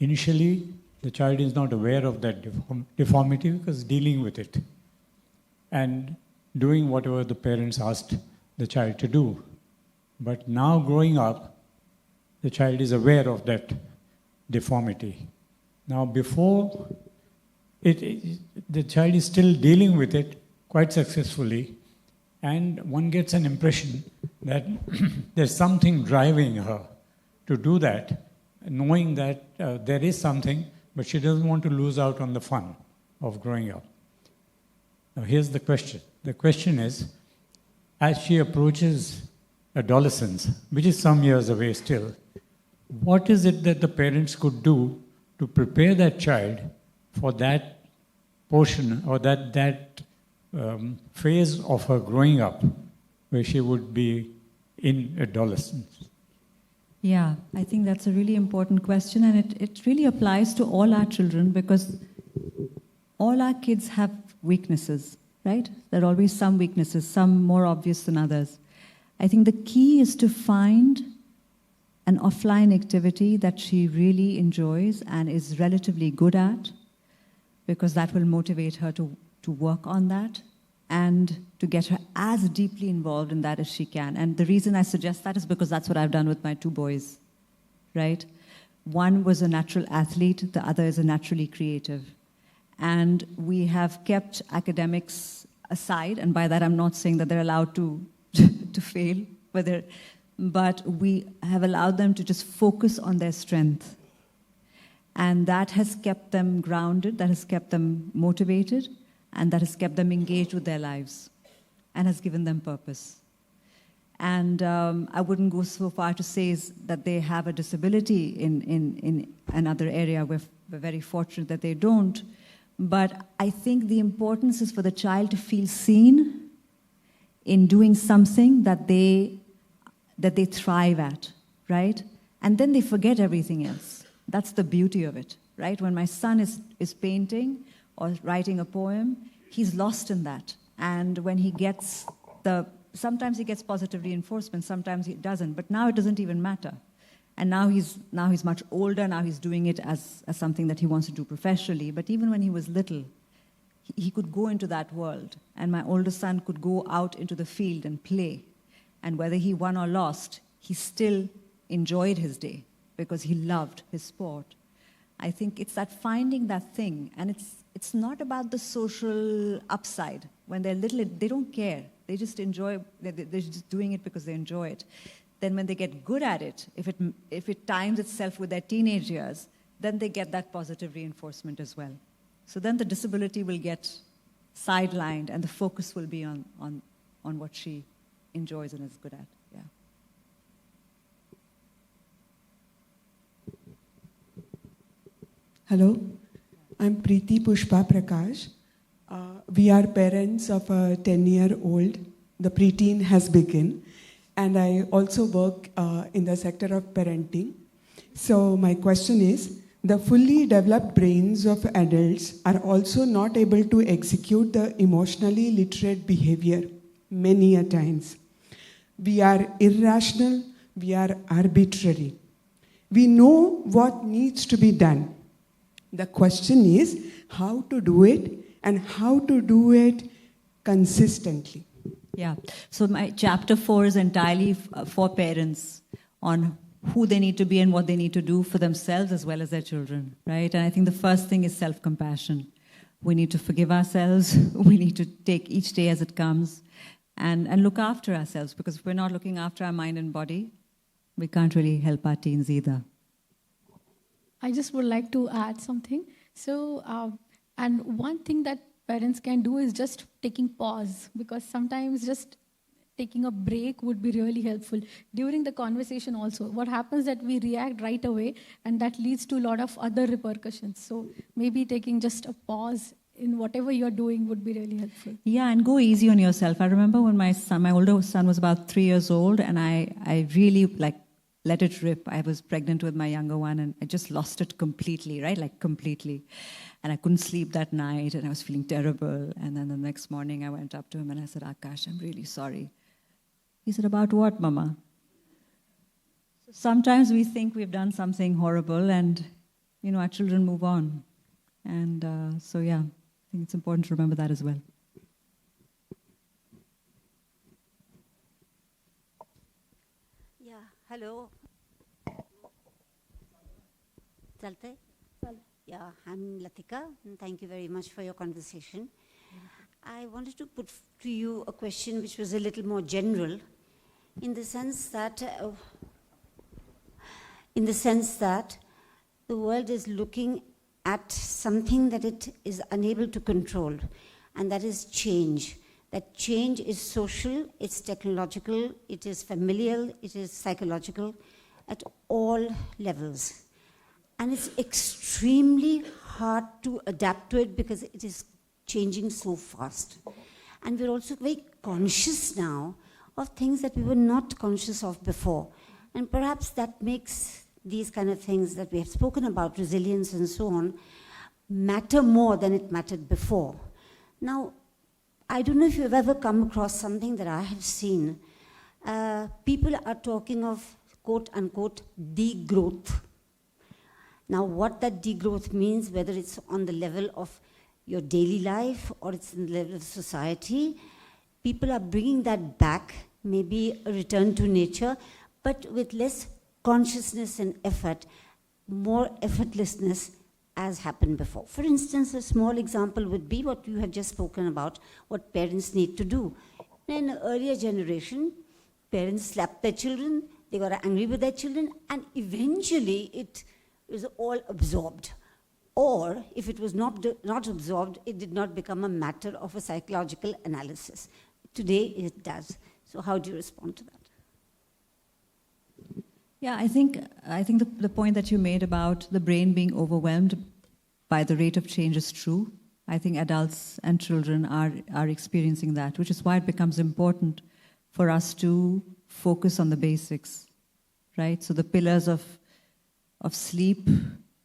Speaker 2: Initially, the child is not aware of that deformity because dealing with it and doing whatever the parents asked the child to do. But now growing up, the child is aware of that deformity. Now before, the child is still dealing with it quite successfully, and one gets an impression that there's something driving her to do that, knowing that there is something, but she doesn't want to lose out on the fun of growing up. Now here's the question. The question is, as she approaches adolescence, which is some years away still, what is it that the parents could do
Speaker 9: to prepare that child for that portion or that phase of her growing up where she would be in adolescence?
Speaker 6: Yeah, I think that's a really important question, and it really applies to all our children because all our kids have weaknesses, right? There are always some weaknesses, some more obvious than others. I think the key is to find an offline activity that she really enjoys and is relatively good at, because that will motivate her to work on that and to get her as deeply involved in that as she can. And the reason I suggest that is because that's what I've done with my two boys, right? One was a natural athlete, the other is a naturally creative. And we have kept academics aside, and by that I'm not saying that they're allowed to fail, but we have allowed them to just focus on their strength. And that has kept them grounded, that has kept them motivated, and that has kept them engaged with their lives and has given them purpose. And I wouldn't go so far to say that they have a disability in another area. We're very fortunate that they don't. But I think the importance is for the child to feel seen in doing something that they thrive at, right? And then they forget everything else. That's the beauty of it, right? When my son is painting or writing a poem, he's lost in that. And when he gets sometimes he gets positive reinforcement, sometimes he doesn't. But now it doesn't even matter. And now he's much older, now he's doing it as something that he wants to do professionally. But even when he was little, he could go into that world. And my older son could go out into the field and play. And whether he won or lost, he still enjoyed his day because he loved his sport. I think it's that finding that thing. And it's not about the social upside. When they're little, they don't care. They just enjoy, they're just doing it because they enjoy it. Then when they get good at it, if it times itself with their teenage years, then they get that positive reinforcement as well. So then the disability will get sidelined and the focus will be on what she enjoys and is good at. Yeah.
Speaker 10: Hello, I'm Preeti Pushpa Prakash. We are parents of a 10-year-old. The preteen has begun. And I also work in the sector of parenting. So my question is, the fully developed brains of adults are also not able to execute the emotionally literate behavior many a times. We are irrational, we are arbitrary. We know what needs to be done. The question is how to do it and how to do it consistently.
Speaker 6: Yeah, so my chapter 4 is entirely for parents on who they need to be and what they need to do for themselves as well as their children, right? And I think the first thing is self-compassion. We need to forgive ourselves. We need to take each day as it comes and look after ourselves, because if we're not looking after our mind and body, we can't really help our teens either.
Speaker 5: I just would like to add something. So, and one thing that parents can do is just taking pause, because sometimes just taking a break would be really helpful. During the conversation also, what happens that we react right away and that leads to a lot of other repercussions. So maybe taking just a pause in whatever you're doing would be really helpful.
Speaker 6: Yeah, and go easy on yourself. I remember when my older son was about 3 years old, and I really let it rip. I was pregnant with my younger one, and I just lost it completely, right? Like completely. And I couldn't sleep that night, and I was feeling terrible. And then the next morning, I went up to him and I said, Akash, I'm really sorry. He said, about what, Mama? So sometimes we think we've done something horrible, and, our children move on. And so, yeah, I think it's important to remember that as well.
Speaker 11: Yeah, hello. Chalte? Yeah, I'm Latika, and thank you very much for your conversation. I wanted to put to you a question which was a little more general, in the sense that the world is looking at something that it is unable to control, and that is change. That change is social, it's technological, it is familial, it is psychological, at all levels. And it's extremely hard to adapt to it because it is changing so fast. And we're also very conscious now of things that we were not conscious of before. And perhaps that makes these kind of things that we have spoken about, resilience and so on, matter more than it mattered before. Now, I don't know if you've ever come across something that I have seen. People are talking of, quote unquote, degrowth. Now, what that degrowth means, whether it's on the level of your daily life or it's in the level of society, people are bringing that back, maybe a return to nature, but with less consciousness and effort, more effortlessness as happened before. For instance, a small example would be what you have just spoken about, what parents need to do. In an earlier generation, parents slapped their children, they got angry with their children, and eventually it was all absorbed. Or if it was not absorbed, it did not become a matter of a psychological analysis. Today it does. So how do you respond to that?
Speaker 6: Yeah, I think the point that you made about the brain being overwhelmed by the rate of change is true. I think adults and children are experiencing that, which is why it becomes important for us to focus on the basics, right? So the pillars of sleep,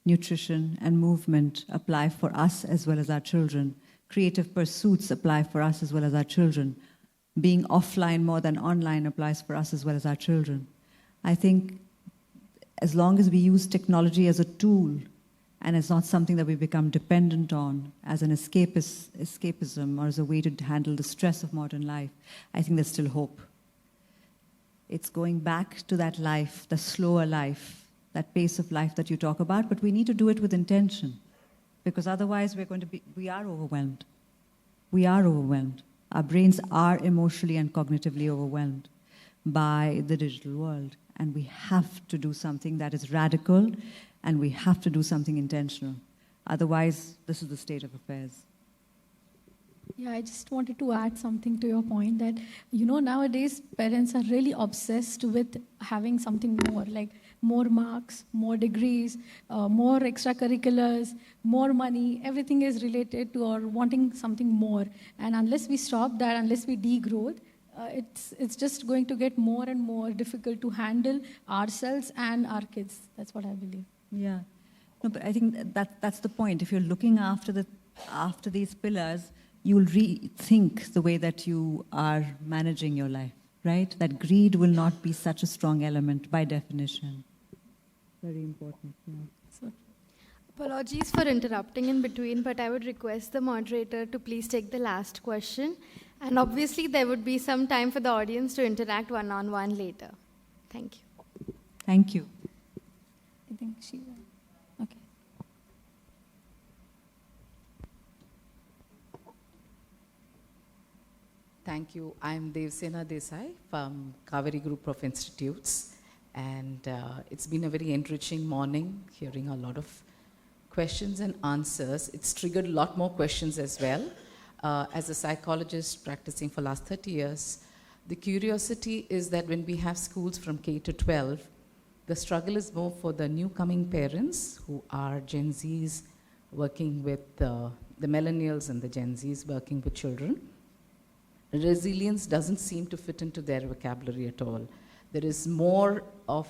Speaker 6: nutrition, and movement apply for us as well as our children. Creative pursuits apply for us as well as our children. Being offline more than online applies for us as well as our children. I think as long as we use technology as a tool and it's not something that we become dependent on as an escapism or as a way to handle the stress of modern life, I think there's still hope. It's going back to that life, the slower life, that pace of life that you talk about, but we need to do it with intention because otherwise we are overwhelmed. We are overwhelmed. Our brains are emotionally and cognitively overwhelmed by the digital world. And we have to do something that is radical, and we have to do something intentional. Otherwise, this is the state of affairs.
Speaker 5: Yeah, I just wanted to add something to your point that, nowadays parents are really obsessed with having something more, like more marks, more degrees, more extracurriculars, more money. Everything is related to or wanting something more. And unless we stop that, unless we degrowth, it's just going to get more and more difficult to handle ourselves and our kids. That's what I believe.
Speaker 6: Yeah. No, but I think that's the point. If you're looking after these pillars, you'll rethink the way that you are managing your life, right? That greed will not be such a strong element by definition. Very important. Yeah.
Speaker 1: So, apologies for interrupting in between, but I would request the moderator to please take the last question. And obviously, there would be some time for the audience to interact one-on-one later. Thank you.
Speaker 6: Thank you.
Speaker 5: I think she will. Okay.
Speaker 12: Thank you. I'm Devsena Desai from Kaveri Group of Institutes. And it's been a very enriching morning, hearing a lot of questions and answers. It's triggered a lot more questions as well. As a psychologist practicing for the last 30 years, the curiosity is that when we have schools from K to 12, the struggle is more for the new coming parents who are Gen Zs working with the millennials and the Gen Zs working with children. Resilience doesn't seem to fit into their vocabulary at all. There is more of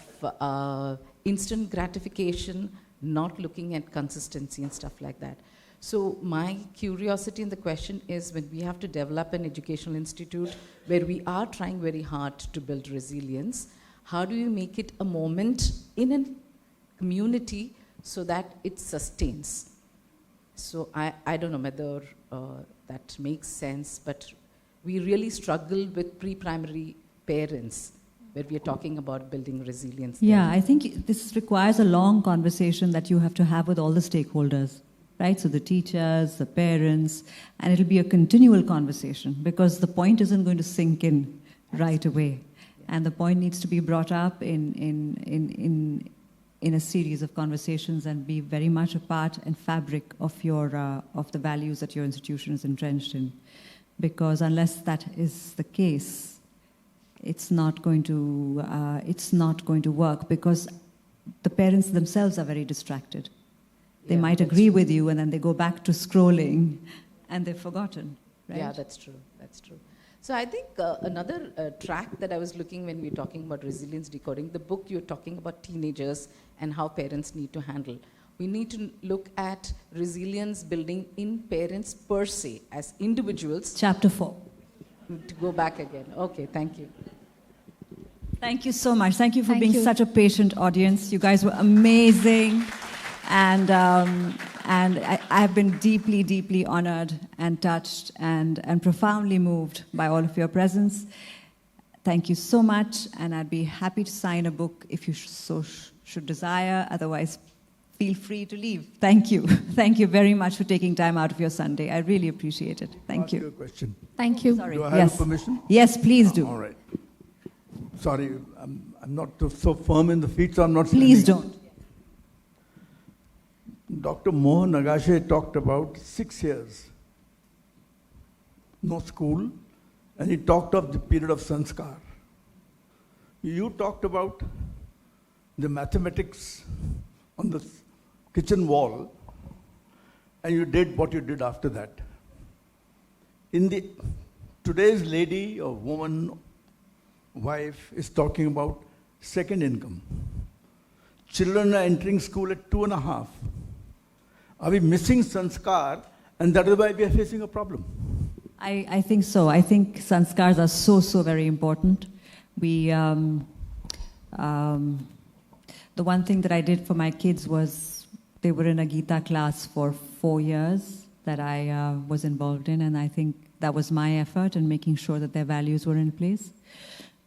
Speaker 12: instant gratification, not looking at consistency and stuff like that. So my curiosity in the question is, when we have to develop an educational institute where we are trying very hard to build resilience, how do you make it a moment in a community so that it sustains? So I don't know whether that makes sense, but we really struggle with pre-primary parents where we are talking about building resilience.
Speaker 6: Yeah, I think this requires a long conversation that you have to have with all the stakeholders. Right? So the teachers, the parents, and it'll be a continual conversation because the point isn't going to sink in right away. And the point needs to be brought up in a series of conversations and be very much a part and fabric of the values that your institution is entrenched in. Because unless that is the case, it's not going to work. Because the parents themselves are very distracted. They
Speaker 12: Yeah,
Speaker 6: might
Speaker 12: that's
Speaker 6: agree
Speaker 12: true.
Speaker 6: with you and then they go back to scrolling and they've forgotten, right?
Speaker 12: Yeah, that's true. That's true. So I think another track that I was looking when we were talking about resilience decoding, the book you're talking about teenagers and how parents need to handle. We need to look at resilience building in parents per se as individuals.
Speaker 6: Chapter 4.
Speaker 12: To go back again. Okay, thank you.
Speaker 6: Thank you so much. Thank you for
Speaker 5: Thank
Speaker 6: being
Speaker 5: you.
Speaker 6: such a patient audience. You guys were amazing. And I've been deeply, deeply honored and touched and profoundly moved by all of your presence. Thank you so much. And I'd be happy to sign a book if you should desire. Otherwise, feel free to leave. Thank you. Thank you very much for taking time out of your Sunday. I really appreciate it. Thank
Speaker 13: Ask you
Speaker 6: you.
Speaker 13: a question.
Speaker 5: Thank you.
Speaker 6: Sorry.
Speaker 13: Do I have
Speaker 6: Yes.
Speaker 13: permission?
Speaker 6: Yes, please do.
Speaker 13: All right. Sorry, I'm not so firm in the feet, so I'm not.
Speaker 6: Please
Speaker 13: standing.
Speaker 6: don't.
Speaker 13: Dr. Mohan Agashe talked about 6 years, no school, and he talked of the period of sanskar. You talked about the mathematics on the kitchen wall, and you did what you did after that. Today's lady or woman, wife is talking about second income. Children are entering school at 2.5. Are we missing sanskar, and that is why we are facing a problem?
Speaker 6: I think so. I think sanskars are so very important. The one thing that I did for my kids was they were in a Gita class for 4 years that I was involved in, and I think that was my effort in making sure that their values were in place.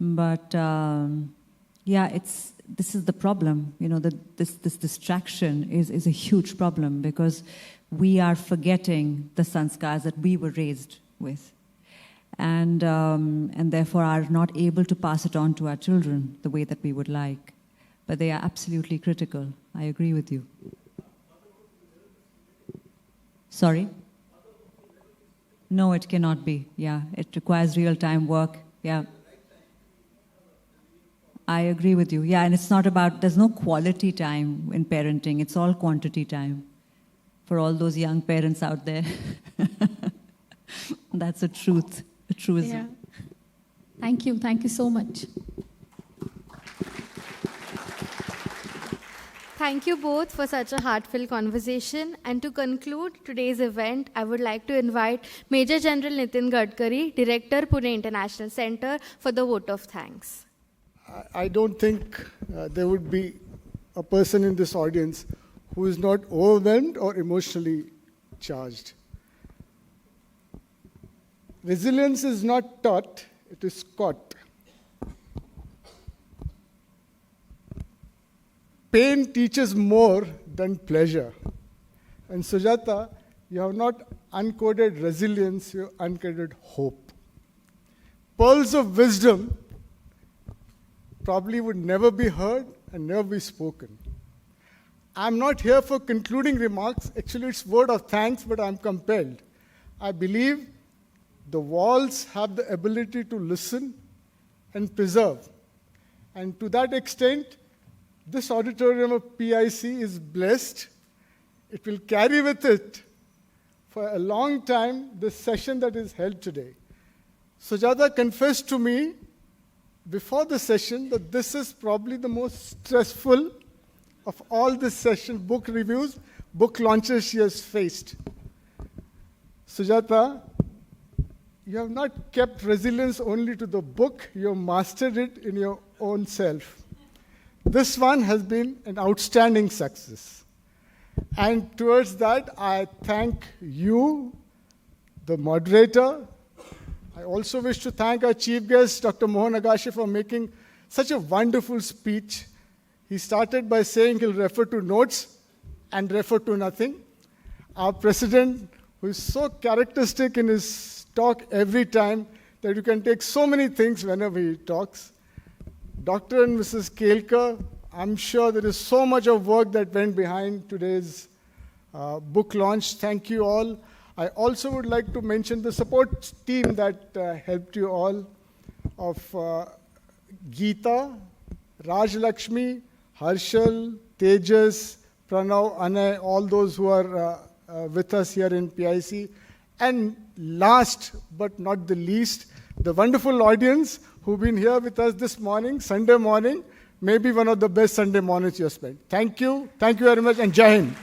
Speaker 6: But this is the problem. You know, this distraction is a huge problem because we are forgetting the sanskars that we were raised with, and therefore are not able to pass it on to our children the way that we would like. But they are absolutely critical. I agree with you. Sorry? No, it cannot be. Yeah, it requires real-time work. Yeah. I agree with you. Yeah, and it's not about, there's no quality time in parenting. It's all quantity time for all those young parents out there. That's a truth, a truism.
Speaker 5: Yeah. Thank you. Thank you so much.
Speaker 1: Thank you both for such a heartfelt conversation. And to conclude today's event, I would like to invite Major General Nitin Gadkari, Director, Pune International Center, for the vote of thanks.
Speaker 14: I don't think there would be a person in this audience who is not overwhelmed or emotionally charged. Resilience is not taught, it is caught. Pain teaches more than pleasure. And Sujata, you have not uncoded resilience, you have uncoded hope. Pearls of wisdom probably would never be heard and never be spoken. I'm not here for concluding remarks. Actually, it's word of thanks, but I'm compelled. I believe the walls have the ability to listen and preserve. And to that extent, this auditorium of PIC is blessed. It will carry with it for a long time this session that is held today. Sujata confessed to me before the session that this is probably the most stressful of all the session book reviews, book launches she has faced. Sujata, you have not kept resilience only to the book, you have mastered it in your own self. This one has been an outstanding success. And towards that, I thank you, the moderator. I also wish to thank our chief guest, Dr. Mohan Agashe, for making such a wonderful speech. He started by saying he'll refer to notes and refer to nothing. Our president, who is so characteristic in his talk every time that you can take so many things whenever he talks. Dr. and Mrs. Kelkar, I'm sure there is so much of work that went behind today's book launch. Thank you all. I also would like to mention the support team that helped you all of Geeta, Raj Lakshmi, Harshal, Tejas, Pranav, Anay, all those who are with us here in PIC. And last but not the least, the wonderful audience who've been here with us this morning, Sunday morning, maybe one of the best Sunday mornings you have spent. Thank you very much, and Jai Hind.